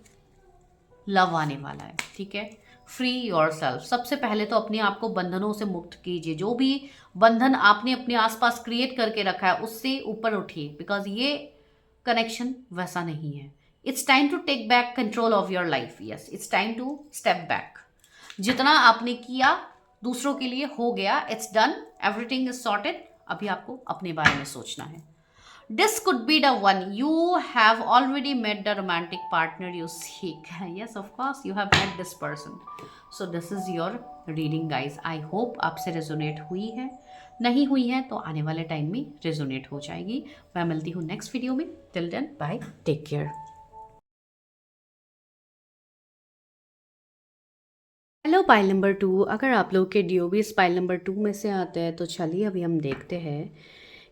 लव आने वाला है, ठीक है। फ्री योर सेल्फ, सबसे पहले तो अपने आप को बंधनों से मुक्त कीजिए। जो भी बंधन आपने अपने आसपास क्रिएट करके रखा है उससे ऊपर उठिए, बिकॉज ये कनेक्शन वैसा नहीं है। It's time to take back control of your life. Yes, it's time to step back. जितना आपने किया दूसरों के लिए हो गया, it's done, everything is sorted. अभी आपको अपने बारे में सोचना है। This could be the one, you have already met the romantic partner you seek. Yes, of course you have met this person. So this is your reading guys. I hope आपसे resonate हुई है, नहीं हुई है तो आने वाले time में रेजोनेट हो जाएगी। मैं मिलती हूँ नेक्स्ट वीडियो में। Till then, bye, take care. Hello pile number 2, अगर आप लोग के DOBs पाइल नंबर 2 में से आते हैं तो चलिए अभी हम देखते हैं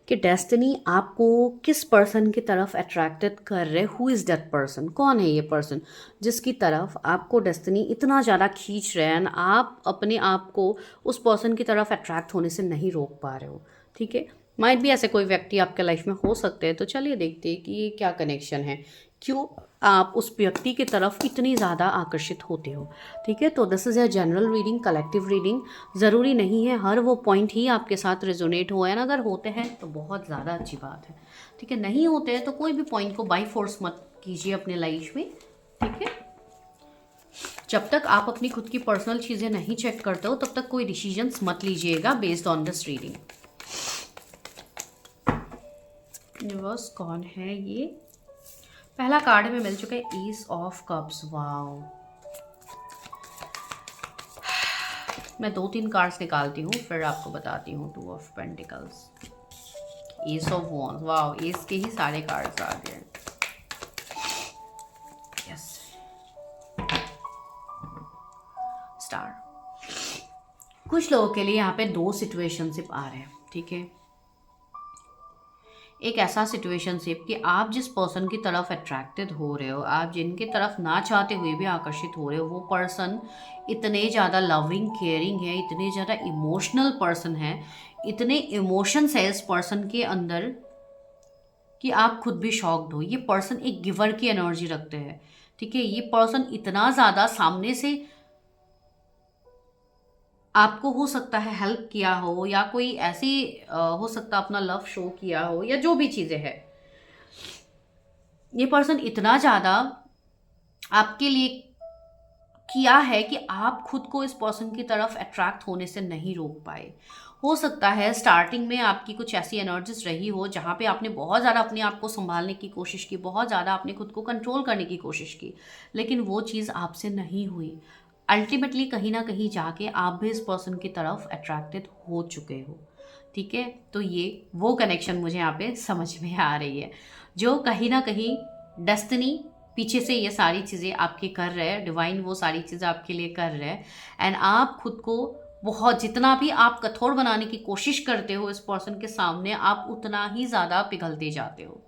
कि डेस्टिनी आपको किस पर्सन की तरफ अट्रैक्टेड कर रहे। Who is that person? कौन है ये पर्सन जिसकी तरफ आपको डेस्टिनी इतना ज़्यादा खींच रहे हैं एंड आप अपने आप को उस पर्सन की तरफ अट्रैक्ट होने से नहीं रोक पा रहे हो, ठीक है। माइट भी ऐसे कोई व्यक्ति आपके लाइफ में हो सकते हैं, तो चलिए देखते हैं कि ये क्या कनेक्शन है, क्यों आप उस व्यक्ति की तरफ इतनी ज़्यादा आकर्षित होते हो, ठीक है। तो this is a general reading, collective reading. ज़रूरी नहीं है हर वो पॉइंट ही आपके साथ रेजोनेट हो, एंड अगर होते हैं तो बहुत ज़्यादा अच्छी बात है, ठीक है। नहीं होते हैं तो कोई भी पॉइंट को बाई फोर्स मत कीजिए अपने लाइफ में, ठीक है। जब तक आप अपनी खुद की पर्सनल चीज़ें नहीं चेक करते हो तब तक कोई डिसीजंस मत लीजिएगा based on this reading. Universe कौन है ये? पहला कार्ड हमें मिल चुका है ईस ऑफ कप्स। वाओ, मैं 2-3 कार्ड्स निकालती हूँ फिर आपको बताती हूँ। 2 of pentacles, S of wands. Wow, S के ही सारे कार्ड्स आ गए। Yes, star. कुछ लोगों के लिए यहाँ पे 2 सिचुएशनशिप आ रहे हैं, ठीक है। एक ऐसा सिचुएशनशिप कि आप जिस पर्सन की तरफ अट्रैक्टेड हो रहे हो, आप जिनके तरफ ना चाहते हुए भी आकर्षित हो रहे हो, वो पर्सन इतने ज़्यादा लविंग, केयरिंग है, इतने ज़्यादा इमोशनल पर्सन है, इतने इमोशंस है इस पर्सन के अंदर कि आप खुद भी शॉक्ड हो। ये पर्सन एक गिवर की एनर्जी रखते हैं, ठीक है। ये पर्सन इतना ज़्यादा सामने से आपको हो सकता है हेल्प किया हो, या कोई ऐसी हो सकता है अपना लव शो किया हो, या जो भी चीज़ें हैं। ये पर्सन इतना ज़्यादा आपके लिए किया है कि आप खुद को इस पर्सन की तरफ अट्रैक्ट होने से नहीं रोक पाए। हो सकता है स्टार्टिंग में आपकी कुछ ऐसी एनर्जीज रही हो जहाँ पे आपने बहुत ज़्यादा अपने आप को संभालने की कोशिश की, बहुत ज़्यादा आपने खुद को कंट्रोल करने की कोशिश की, लेकिन वो चीज़ आपसे नहीं हुई। अल्टीमेटली कहीं ना कहीं जाके आप भी इस पर्सन की तरफ अट्रैक्टेड हो चुके हो, ठीक है। तो ये वो कनेक्शन मुझे यहाँ पे समझ में आ रही है, जो कहीं ना कहीं डेस्टिनी पीछे से ये सारी चीज़ें आपके कर रहे हैं, डिवाइन वो सारी चीज़ें आपके लिए कर रहे हैं, एंड आप खुद को बहुत, जितना भी आप कठोर बनाने की कोशिश करते हो इस पर्सन के सामने, आप उतना ही ज़्यादा पिघलते जाते हो,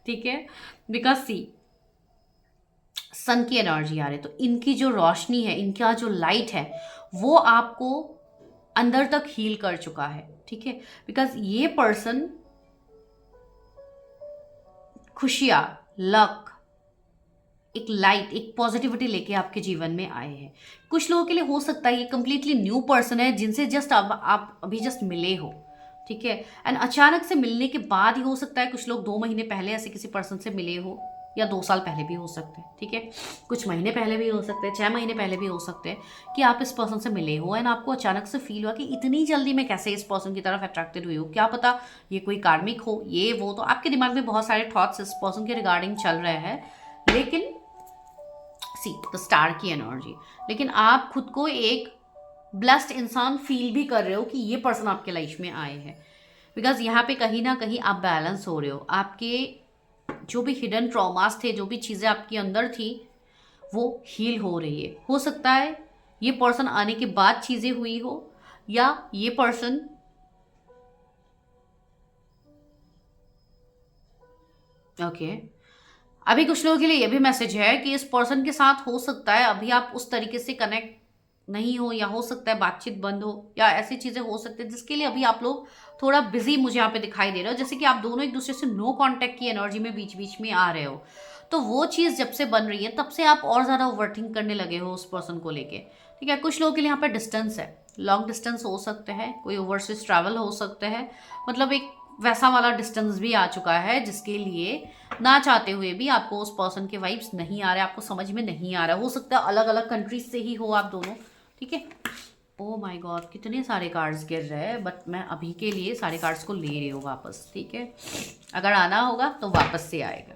ठीक है। बिकॉज सी सन की एनर्जी आ रही है, तो इनकी जो रोशनी है, इनका जो लाइट है, वो आपको अंदर तक हील कर चुका है, ठीक है। बिकॉज ये पर्सन खुशियाँ, लक, एक लाइट, एक पॉजिटिविटी लेके आपके जीवन में आए हैं। कुछ लोगों के लिए हो सकता है ये कंप्लीटली न्यू पर्सन है जिनसे जस्ट आप अभी जस्ट मिले हो, ठीक है। एंड अचानक से मिलने के बाद ही हो सकता है, कुछ लोग 2 महीने पहले ऐसे किसी पर्सन से मिले हो, या 2 साल पहले भी हो सकते हैं, ठीक है। कुछ महीने पहले भी हो सकते हैं, 6 महीने पहले भी हो सकते हैं कि आप इस पर्सन से मिले हो एंड आपको अचानक से फील हुआ कि इतनी जल्दी मैं कैसे इस पर्सन की तरफ अट्रैक्टेड हुई हूँ, क्या पता ये कोई कार्मिक हो, ये वो। तो आपके दिमाग में बहुत सारे थॉट्स इस पर्सन के रिगार्डिंग चल रहे हैं, लेकिन सी द स्टार की एनर्जी, लेकिन आप खुद को एक ब्लेस्ड इंसान फील भी कर रहे हो कि ये पर्सन आपके लाइफ में आए हैं। बिकॉज यहाँ पे कहीं ना कहीं आप बैलेंस हो रहे हो, आपके जो भी हिडन ट्रॉमास थे, जो भी चीज़ें आपके अंदर थी, वो हील हो रही है। हो सकता है ये पर्सन आने के बाद चीज़ें हुई हो, या ये पर्सन ओके अभी कुछ लोगों के लिए ये भी मैसेज है कि इस पर्सन के साथ हो सकता है अभी आप उस तरीके से कनेक्ट नहीं हो, या हो सकता है बातचीत बंद हो, या ऐसी चीजें हो सकती है जिसके लिए अभी आप लोग थोड़ा बिजी मुझे यहाँ पे दिखाई दे रहे हो। जैसे कि आप दोनों एक दूसरे से नो कांटेक्ट की एनर्जी में बीच बीच में आ रहे हो, तो वो चीज़ जब से बन रही है तब से आप और ज़्यादा ओवरथिंक करने लगे हो उस पर्सन को लेके, ठीक है। कुछ लोगों के लिए यहाँ पे डिस्टेंस है, लॉन्ग डिस्टेंस हो सकते हैं, कोई ओवरसीज ट्रैवल हो सकते हैं, मतलब एक वैसा वाला डिस्टेंस भी आ चुका है जिसके लिए ना चाहते हुए भी आपको उस पर्सन के वाइब्स नहीं आ रहे, आपको समझ में नहीं आ रहा। हो सकता है अलग अलग कंट्रीज से ही हो आप दोनों, ठीक है। ओ माय गॉड, कितने सारे कार्ड्स गिर रहे हैं, बट मैं अभी के लिए सारे कार्ड्स को ले रही हूँ वापस, ठीक है। अगर आना होगा तो वापस से आएगा।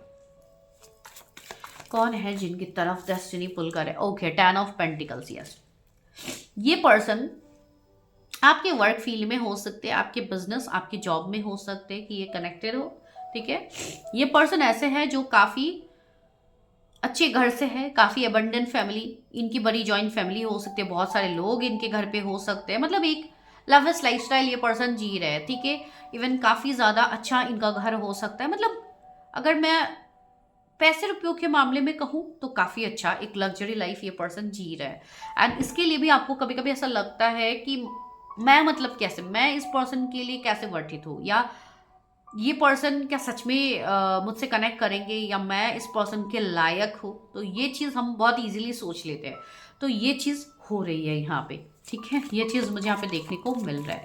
कौन है जिनकी तरफ डेस्टिनी पुल करे? Okay, 10 of pentacles, yes. ये पर्सन आपके वर्क फील्ड में हो सकते हैं, आपके बिजनेस, आपके जॉब में हो सकते हैं कि ये कनेक्टेड हो, ठीक है। ये पर्सन ऐसे है जो काफ़ी अच्छे घर से है, काफ़ी अबंडेंट फैमिली, इनकी बड़ी जॉइंट फैमिली हो सकती है, बहुत सारे लोग इनके घर पे हो सकते हैं, मतलब एक लवलेस लाइफस्टाइल ये पर्सन जी रहे हैं, ठीक है। इवन काफ़ी ज़्यादा अच्छा इनका घर हो सकता है, मतलब अगर मैं पैसे रुपयों के मामले में कहूँ तो काफ़ी अच्छा एक लग्जरी लाइफ ये पर्सन जी रहा है। एंड इसके लिए भी आपको कभी कभी ऐसा लगता है कि मैं, मतलब कैसे मैं इस पर्सन के लिए कैसे वर्थित हूँ, या ये पर्सन क्या सच में मुझसे कनेक्ट करेंगे, या मैं इस पर्सन के लायक हूँ। तो ये चीज़ हम बहुत इजीली सोच लेते हैं, तो ये चीज़ हो रही है यहाँ पे, ठीक है। ये चीज़ मुझे यहाँ पे देखने को मिल रहा है।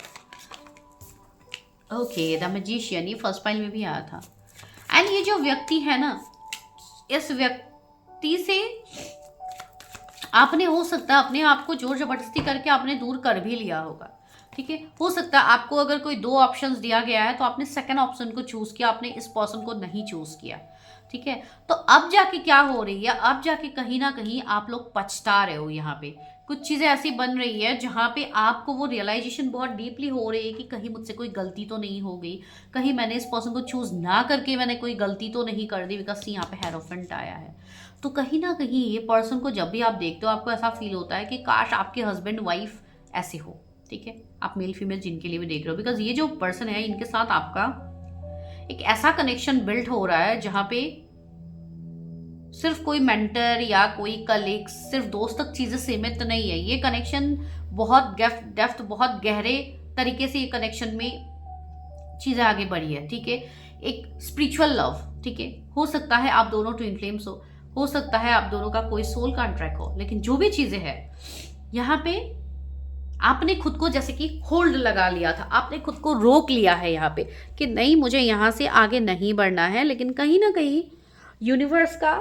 ओके, द मैजिशियन, ये फर्स्ट पाइल में भी आया था। एंड ये जो व्यक्ति है ना, इस व्यक्ति से आपने हो सकता है अपने आप को जोर जबरदस्ती करके आपने दूर कर भी लिया होगा, ठीक है। हो सकता है आपको अगर कोई 2 ऑप्शंस दिया गया है तो आपने सेकंड ऑप्शन को चूज किया, आपने इस पर्सन को नहीं चूज किया, ठीक है। तो अब जाके क्या हो रही है, अब जाके कहीं ना कहीं आप लोग पछता रहे हो। यहाँ पे कुछ चीज़ें ऐसी बन रही है जहाँ पे आपको वो रियलाइजेशन बहुत डीपली हो रही है कि कहीं मुझसे कोई गलती तो नहीं हो गई, कहीं मैंने इस पर्सन को चूज ना करके मैंने कोई गलती तो नहीं कर दी, बिकॉज यहाँ पे हेरोफेंट आया है। तो कहीं ना कहीं ये पर्सन को जब भी आप देखते हो आपको ऐसा फील होता है कि काश आपके हस्बैंड वाइफ ऐसे हो, ठीक है। आप मेल फीमेल जिनके लिए भी देख रहे हो, बिकॉज ये जो पर्सन है इनके साथ आपका एक ऐसा कनेक्शन बिल्ड हो रहा है जहां पे सिर्फ कोई मेंटर या कोई कलीग, सिर्फ दोस्त तक चीजें सीमित नहीं है। ये कनेक्शन बहुत डेफ्थ, बहुत गहरे तरीके से ये कनेक्शन में चीजें आगे बढ़ी है, ठीक है। एक स्पिरिचुअल लव, ठीक है। हो सकता है आप दोनों ट्विन फ्लेम्स हो सकता है आप दोनों का कोई सोल कॉन्ट्रैक्ट हो, लेकिन जो भी चीजें हैं यहाँ पे आपने खुद को जैसे कि होल्ड लगा लिया था, आपने खुद को रोक लिया है यहाँ पे कि नहीं मुझे यहाँ से आगे नहीं बढ़ना है। लेकिन कहीं ना कहीं यूनिवर्स का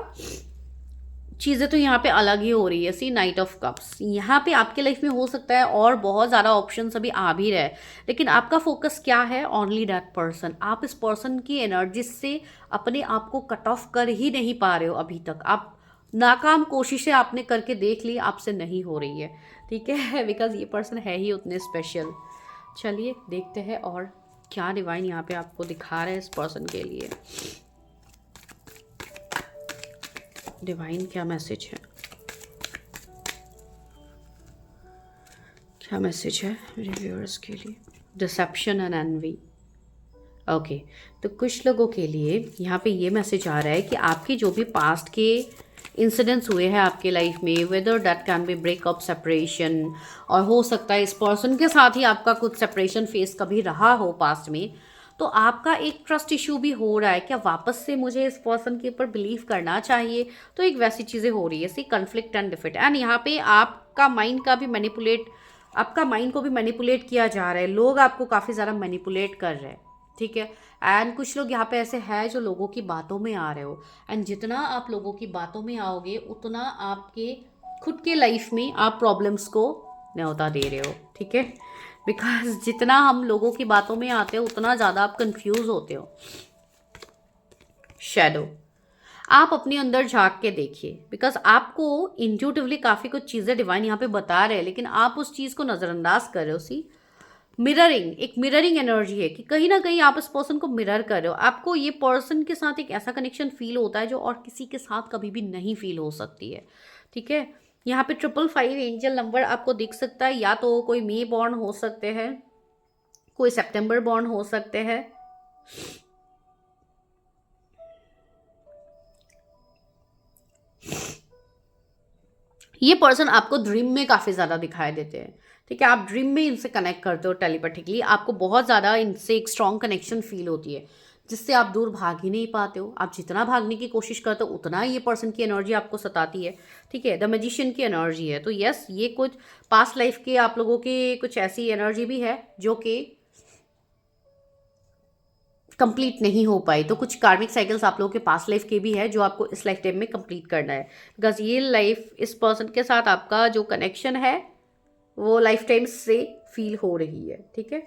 चीज़ें तो यहाँ पे अलग ही हो रही है। सी नाइट ऑफ कप्स, यहाँ पे आपके लाइफ में हो सकता है और बहुत ज़्यादा ऑप्शन अभी आ भी रहे, लेकिन आपका फोकस क्या है? Only that person. आप इस पर्सन की एनर्जी से अपने आप को कट ऑफ कर ही नहीं पा रहे हो अभी तक। आप नाकाम कोशिशें आपने करके देख ली, आपसे नहीं हो रही है, ठीक है। बिकॉज ये पर्सन है ही उतने स्पेशल। चलिए देखते हैं और क्या डिवाइन यहाँ पे आपको दिखा रहे हैं इस पर्सन के लिए। डिवाइन क्या मैसेज है, क्या मैसेज है मेरे व्यूअर्स के लिए? Dissipation and N V. ओके, तो कुछ लोगों के लिए यहाँ पे ये मैसेज आ रहा है कि आपके जो भी पास्ट के इंसिडेंट्स हुए हैं आपके लाइफ में, whether that can be breakup, separation, और हो सकता है इस पर्सन के साथ ही आपका कुछ सेपरेशन फेस कभी रहा हो पास्ट में, तो आपका एक ट्रस्ट इशू भी हो रहा है। क्या वापस से मुझे इस पर्सन के ऊपर बिलीव करना चाहिए? तो एक वैसी चीज़ें हो रही है, सी कन्फ्लिक्ट एंड डिफिट। एंड यहाँ पे आपका माइंड का भी मैनिपुलेट आपका माइंड को भी मैनिपुलेट किया जा रहा है, लोग आपको काफ़ी ज़्यादा मैनिपुलेट कर रहे हैं, ठीक है। एंड कुछ लोग यहाँ पे ऐसे हैं जो लोगों की बातों में आ रहे हो, एंड जितना आप लोगों की बातों में आओगे उतना आपके खुद के लाइफ में आप प्रॉब्लम्स को न्योता दे रहे हो, ठीक है। बिकॉज जितना हम लोगों की बातों में आते हो उतना ज़्यादा आप कंफ्यूज होते हो। शैडो, आप अपने अंदर झांक के देखिए, बिकॉज आपको इंट्यूटिवली काफ़ी कुछ चीज़ें डिवाइन यहाँ पे बता रहे हैं, लेकिन आप उस चीज़ को नज़रअंदाज कर रहे हो। सी मिररिंग, एक मिररिंग एनर्जी है कि कहीं ना कहीं आप इस पर्सन को मिरर कर रहे हो। आपको ये पर्सन के साथ एक ऐसा कनेक्शन फील होता है जो और किसी के साथ कभी भी नहीं फील हो सकती है, ठीक है। यहाँ पे 555 एंजल नंबर आपको दिख सकता है, या तो कोई मई बॉर्न हो सकते हैं, कोई सितंबर बॉर्न हो सकते हैं। ये पर्सन आपको ड्रीम में काफ़ी ज़्यादा दिखाई देते हैं, ठीक है। आप ड्रीम में इनसे कनेक्ट करते हो टेलीपैथिकली, आपको बहुत ज़्यादा इनसे एक स्ट्रॉन्ग कनेक्शन फील होती है, जिससे आप दूर भाग ही नहीं पाते हो। आप जितना भागने की कोशिश करते हो उतना ये पर्सन की एनर्जी आपको सताती है, ठीक है। द मैजिशियन की एनर्जी है, तो यस, ये कुछ पास्ट लाइफ के आप लोगों के कुछ ऐसी एनर्जी भी है जो कि कंप्लीट नहीं हो पाई। तो कुछ कार्मिक साइकिल्स आप लोगों के पास लाइफ के भी है जो आपको इस लाइफ टाइम में कंप्लीट करना है, बिकॉज ये लाइफ इस पर्सन के साथ आपका जो कनेक्शन है वो लाइफ टाइम से फील हो रही है, ठीक है।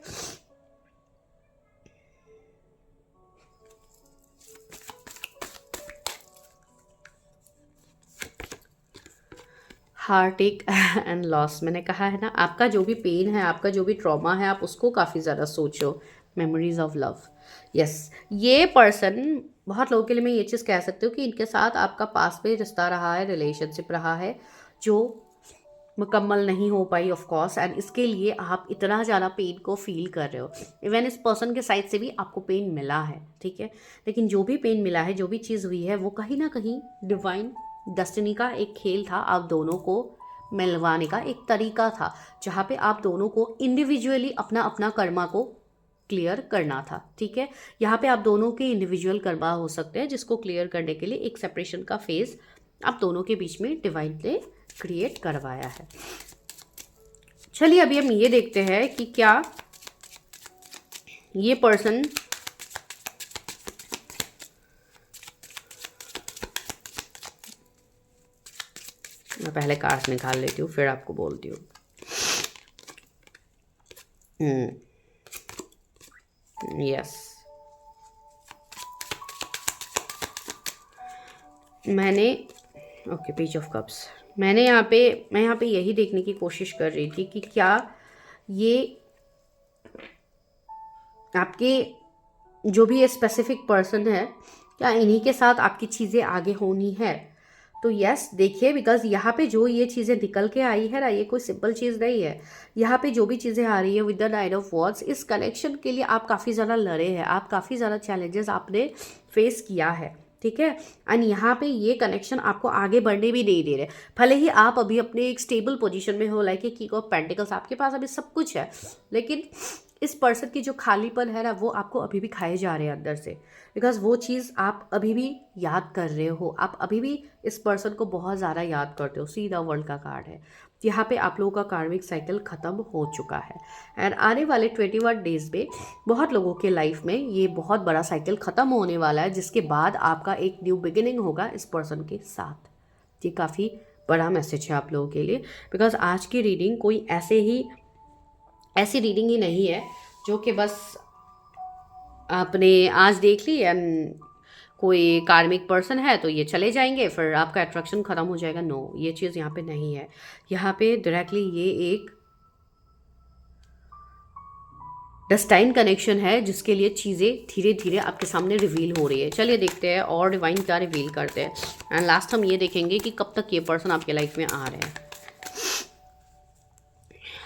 हार्ट एक एंड लॉस, मैंने कहा है ना, आपका जो भी पेन है, आपका जो भी ट्रॉमा है, आप उसको काफ़ी ज़्यादा सोचो। मेमोरीज ऑफ लव, यस, ये पर्सन, बहुत लोगों के लिए मैं ये चीज़ कह सकती हूँ कि इनके साथ आपका पास में रिश्ता रहा है, रिलेशनशिप रहा है जो मुकम्मल नहीं हो पाई ऑफ कोर्स, एंड इसके लिए आप इतना ज़्यादा पेन को फील कर रहे हो। इवन इस पर्सन के साइड से भी आपको पेन मिला है, ठीक है। लेकिन जो भी पेन मिला है, जो भी चीज़ हुई है, वो कहीं ना कहीं डिवाइन डेस्टिनी का एक खेल था, आप दोनों को मिलवाने का एक तरीका था, जहाँ पे आप दोनों को इंडिविजुअली अपना अपना कर्मा को क्लियर करना था, ठीक है। यहाँ पे आप दोनों के इंडिविजुअल कर्मा हो सकते हैं, जिसको क्लियर करने के लिए एक सेपरेशन का फेज आप दोनों के बीच में डिवाइन ने क्रिएट करवाया है। चलिए अभी हम ये देखते हैं कि क्या ये पर्सन मैं पहले कार्ड निकाल लेती हूँ फिर आपको बोलती हूँ। यस, मैंने ओके, पेज ऑफ कप्स, मैं यहाँ पे यही देखने की कोशिश कर रही थी कि क्या ये आपके जो भी ये स्पेसिफिक पर्सन है, क्या इन्हीं के साथ आपकी चीज़ें आगे होनी है। तो यस, देखिए, बिकॉज यहाँ पे जो ये चीज़ें निकल के आई है ना, ये कोई सिंपल चीज़ नहीं है। यहाँ पे जो भी चीज़ें आ रही है with the night of wards, इस कनेक्शन के लिए आप काफ़ी ज़्यादा लड़े हैं, आप काफ़ी ज़्यादा चैलेंजेस आपने फेस किया है, ठीक है। एंड यहाँ पे ये कनेक्शन आपको आगे बढ़ने भी नहीं दे रहे, भले ही आप अभी अपने एक स्टेबल पोजीशन में हो, लाइक किंग ऑफ पेंटिकल्स, आपके पास अभी सब कुछ है, लेकिन इस पर्सन की जो खालीपन है ना, वो आपको अभी भी खाए जा रहे हैं अंदर से, बिकॉज वो चीज़ आप अभी भी याद कर रहे हो, आप अभी भी इस पर्सन को बहुत ज़्यादा याद करते हो। सीधा वर्ल्ड का कार्ड है, यहाँ पे आप लोगों का कार्मिक साइकिल ख़त्म हो चुका है, एंड आने वाले 21 डेज में बहुत लोगों के लाइफ में ये बहुत बड़ा साइकिल ख़त्म होने वाला है, जिसके बाद आपका एक न्यू बिगिनिंग होगा इस पर्सन के साथ। ये काफ़ी बड़ा मैसेज है आप लोगों के लिए, बिकॉज आज की रीडिंग कोई ऐसी रीडिंग ही नहीं है जो कि बस आपने आज देख ली एंड कोई कार्मिक पर्सन है तो ये चले जाएंगे फिर आपका अट्रैक्शन ख़त्म हो जाएगा। नो, ये चीज़ यहाँ पे नहीं है। यहाँ पे डायरेक्टली ये एक डेस्टाइन कनेक्शन है, जिसके लिए चीज़ें धीरे धीरे आपके सामने रिवील हो रही है। चलिए देखते हैं और डिवाइन क्या रिवील करते हैं, एंड लास्ट हम ये देखेंगे कि कब तक ये पर्सन आपके लाइफ में आ रहे हैं।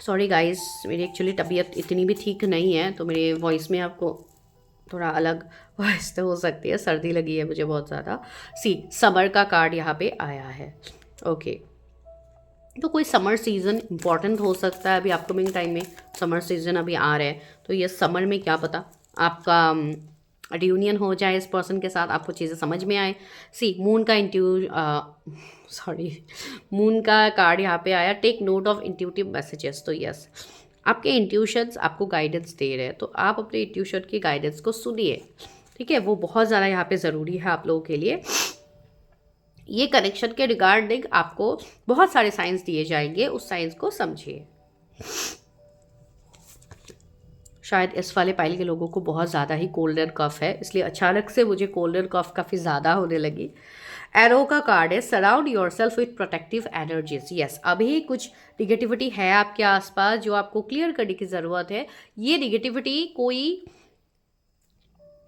सॉरी गाइस, मेरी एक्चुअली तबीयत इतनी भी ठीक नहीं है, तो मेरे वॉइस में आपको थोड़ा अलग वॉइस तो हो सकती है, सर्दी लगी है मुझे बहुत ज़्यादा। समर का कार्ड यहाँ पे आया है, ओके। तो कोई समर सीज़न इम्पॉर्टेंट हो सकता है अभी अपकमिंग टाइम में, समर सीज़न अभी आ रहा है, तो ये समर में क्या पता आपका रियूनियन हो जाए इस पर्सन के साथ, आपको चीज़ें समझ में आए। सी मून का मून का कार्ड यहाँ पे आया, take note of intuitive messages. तो यस, आपके इंट्यूशंस आपको गाइडेंस दे रहे हैं, तो आप अपने इंट्यूशन की गाइडेंस को सुनिए, ठीक है। वो बहुत ज़्यादा यहाँ पे ज़रूरी है आप लोगों के लिए। ये कनेक्शन के रिगार्डिंग आपको बहुत सारे साइंस दिए जाएंगे, उस साइंस को समझिए। शायद इस वाले पाइल के लोगों को बहुत ज़्यादा ही कोल्ड एंड कफ है, इसलिए अचानक से मुझे कोल्ड एंड कफ काफ़ी ज़्यादा होने लगी। एरो का कार्ड है, surround your self with protective energies. Yes, अभी कुछ निगेटिविटी है आपके आसपास जो आपको क्लियर करने की ज़रूरत है। ये निगेटिविटी कोई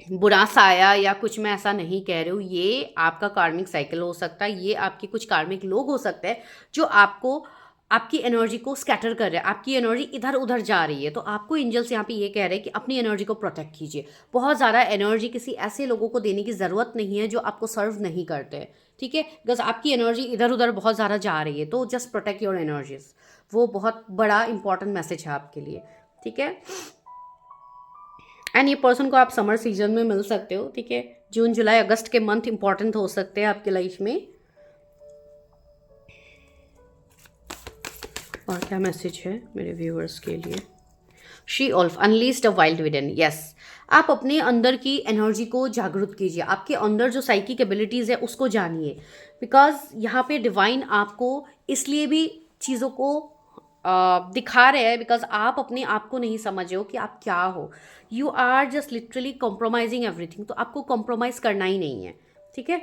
बुरा साया या कुछ मैं ऐसा नहीं कह रही हूँ, ये आपका कार्मिक साइकिल हो सकता है, ये आपके कुछ कार्मिक लोग हो सकते हैं जो आपको आपकी एनर्जी को स्कैटर कर रहे हैं, आपकी एनर्जी इधर उधर जा रही है। तो आपको एंजल्स यहाँ पे ये कह रहे हैं कि अपनी एनर्जी को प्रोटेक्ट कीजिए। बहुत ज़्यादा एनर्जी किसी ऐसे लोगों को देने की ज़रूरत नहीं है जो आपको सर्व नहीं करते हैं, ठीक है। बिकॉज आपकी एनर्जी इधर उधर बहुत ज़्यादा जा रही है, तो जस्ट प्रोटेक्ट योर एनर्जीज। वो बहुत बड़ा इंपॉर्टेंट मैसेज है आपके लिए, ठीक है। एंड ये पर्सन को आप समर सीजन में मिल सकते हो, ठीक है। जून जुलाई अगस्त के मंथ इंपॉर्टेंट हो सकते हैं आपके लाइफ में। और क्या मैसेज है मेरे व्यूअर्स के लिए? She half unleashed a wild widen. Yes, आप अपने अंदर की एनर्जी को जागरूक कीजिए, आपके अंदर जो साइकिक एबिलिटीज़ है उसको जानिए। बिकॉज यहाँ पे डिवाइन आपको इसलिए भी चीज़ों को दिखा रहे हैं बिकॉज आप अपने आप को नहीं समझ रहे हो कि आप क्या हो। You are just literally compromising everything. तो आपको कॉम्प्रोमाइज़ करना ही नहीं है, ठीक है।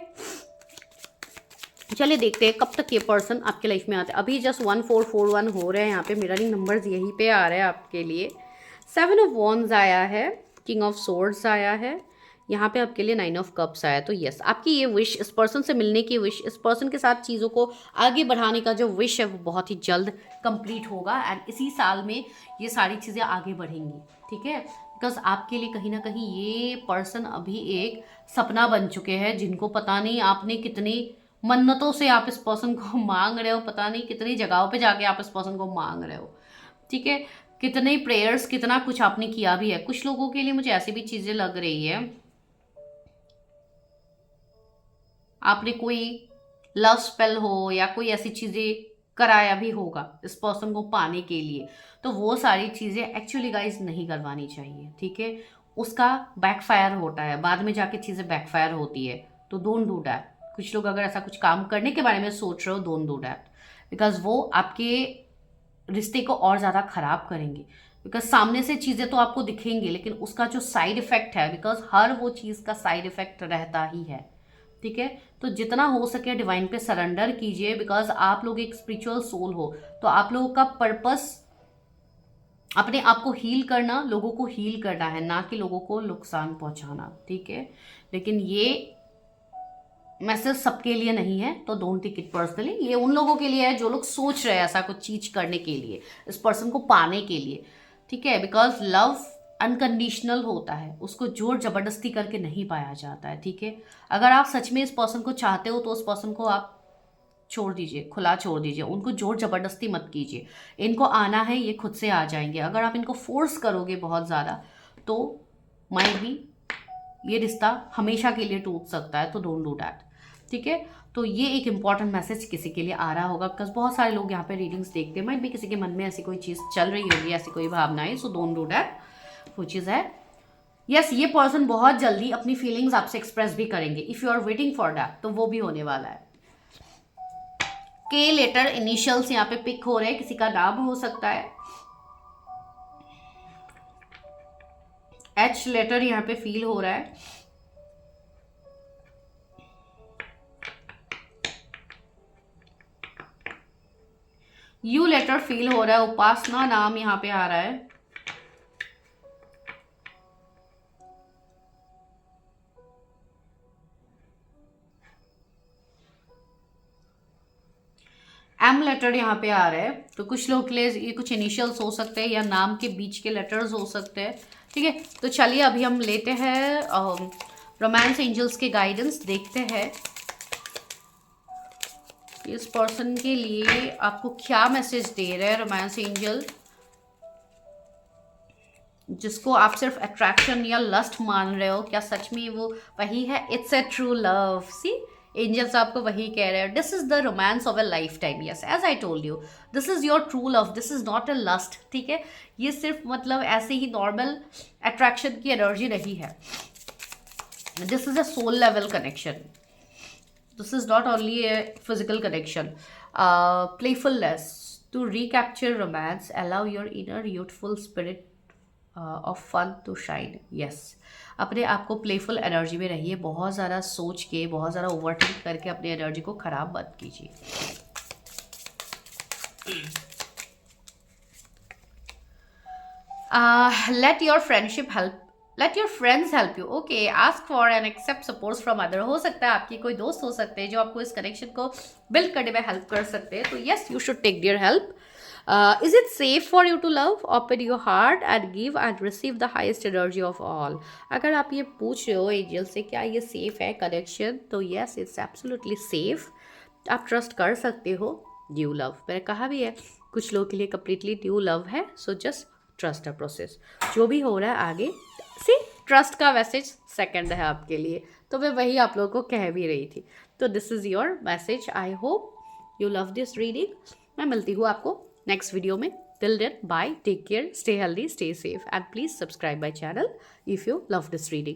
चलिए देखते हैं कब तक ये पर्सन आपके लाइफ में आते हैं। अभी जस्ट 1441 हो रहे हैं, यहाँ पे मिररिंग नंबर्स यहीं पे आ रहे हैं आपके लिए। 7 ऑफ वॉन्ड्स आया है, किंग ऑफ सोर्ड्स आया है, यहाँ पे आपके लिए 9 ऑफ कप्स आया। तो यस, आपकी ये विश, इस पर्सन से मिलने की विश, इस पर्सन के साथ चीज़ों को आगे बढ़ाने का जो विश है वो बहुत ही जल्द कंप्लीट होगा। एंड इसी साल में ये सारी चीज़ें आगे बढ़ेंगी, ठीक है। बिकॉज आपके लिए कहीं ना कहीं ये पर्सन अभी एक सपना बन चुके हैं, जिनको पता नहीं आपने कितनी मन्नतों से आप इस पर्सन को मांग रहे हो, पता नहीं कितनी जगहों पे जाके आप इस पर्सन को मांग रहे हो, ठीक है। कितने प्रेयर्स, कितना कुछ आपने किया भी है। कुछ लोगों के लिए मुझे ऐसी भी चीज़ें लग रही है, आपने कोई लव स्पेल हो या कोई ऐसी चीज़ें कराया भी होगा इस पर्सन को पाने के लिए। तो वो सारी चीज़ें एक्चुअली गाइज नहीं करवानी चाहिए, ठीक है। उसका बैकफायर होता है, बाद में जाके चीज़ें बैकफायर होती है। तो डोंट डू दैट। कुछ लोग अगर ऐसा कुछ काम करने के बारे में सोच रहे हो, डोंट डू दैट। बिकॉज वो आपके रिश्ते को और ज़्यादा ख़राब करेंगे। बिकॉज सामने से चीज़ें तो आपको दिखेंगी, लेकिन उसका जो साइड इफ़ेक्ट है, बिकॉज हर वो चीज़ का साइड इफ़ेक्ट रहता ही है, ठीक है। तो जितना हो सके डिवाइन पे सरेंडर कीजिए। बिकॉज आप लोग एक स्पिरिचुअल सोल हो, तो आप लोगों का पर्पस अपने आप को हील करना, लोगों को हील करना है, ना कि लोगों को नुकसान पहुंचाना, ठीक है। लेकिन ये मैसेज सबके लिए नहीं है, तो डोंट टेक इट पर्सनली। ये उन लोगों के लिए है जो लोग सोच रहे हैं ऐसा कुछ चीज करने के लिए, इस पर्सन को पाने के लिए, ठीक है। बिकॉज लव अनकंडीशनल होता है, उसको जोर जबरदस्ती करके नहीं पाया जाता है, ठीक है। अगर आप सच में इस पर्सन को चाहते हो तो उस पर्सन को आप छोड़ दीजिए, खुला छोड़ दीजिए, उनको जोर जबरदस्ती मत कीजिए। इनको आना है, ये खुद से आ जाएंगे। अगर आप इनको फोर्स करोगे बहुत ज़्यादा तो माइट बी ये रिश्ता हमेशा के लिए टूट सकता है। तो डोंट डू दैट, ठीक है। तो ये एक इंपॉर्टेंट मैसेज किसी के लिए आ रहा होगा, बिकॉज बहुत सारे लोग यहाँ पे रीडिंग्स देखते हैं, माइट भी किसी के मन में ऐसी कोई चीज़ चल रही होगी, ऐसी कोई भावनाएं। So don't do that. वो चीज़ है, यस, ये पर्सन बहुत जल्दी अपनी फीलिंग्स आपसे एक्सप्रेस भी करेंगे। If you are waiting for that, तो वो भी होने वाला है। के लेटर इनिशियल्स यहाँ पे पिक हो रहे हैं, किसी का नाम हो सकता है। एच लेटर यहाँ पे फील हो रहा है। यू लेटर फील हो रहा है। उपासना नाम यहाँ पे आ रहा है। एम लेटर यहाँ पे आ रहा है। तो कुछ लोग के लिए ये कुछ इनिशियल्स हो सकते हैं या नाम के बीच के लेटर्स हो सकते हैं, ठीक है। तो चलिए अभी हम लेते हैं रोमांस एंजल्स के गाइडेंस, देखते हैं इस पर्सन के लिए आपको क्या मैसेज दे रहे हैं रोमांस एंजल। जिसको आप सिर्फ अट्रैक्शन या लस्ट मान रहे हो, क्या सच में वो वही है? It's a true love. See, angels आपको वही कह रहे हैं, this is the romance of a life time. Yes, as I told you, this is your true love, this is not a lust. ठीक है, ये सिर्फ मतलब ऐसे ही नॉर्मल अट्रैक्शन की एनर्जी नहीं है, this is a soul level connection, this is not only a physical connection. Playfulness to recapture romance, allow your inner youthful spirit of fun to shine. Yes, अपने आप को प्लेफुल एनर्जी में रहिए, बहुत ज़्यादा सोच के, बहुत ज़्यादा ओवरथिंक करके अपनी एनर्जी को ख़राब मत कीजिए। Let your friendship help, let your friends help you. Okay, ask for and accept support from other. हो सकता है आपके कोई दोस्त हो सकते हैं जो आपको इस कनेक्शन को बिल्ड करने में हेल्प कर सकते हैं, तो yes, you should take their help. Is it safe for you to love? Open your heart and give and receive the highest energy of all. अगर आप ये पूछ रहे हो एंजल से क्या ये सेफ है कनेक्शन, तो yes, it's absolutely safe. आप ट्रस्ट कर सकते हो। न्यू लव मैंने कहा भी है, कुछ लोगों के लिए कम्प्लीटली न्यू लव है, so just trust a process. जो भी हो रहा है आगे से, ट्रस्ट का मैसेज सेकंड है आपके लिए, तो मैं वही आप लोगों को कह भी रही थी। तो this is your message, I hope you love this reading. मैं मिलती हूँ आपको नेक्स्ट वीडियो में। Till then, bye, take care, stay healthy, stay safe, and please subscribe my channel if you love this reading.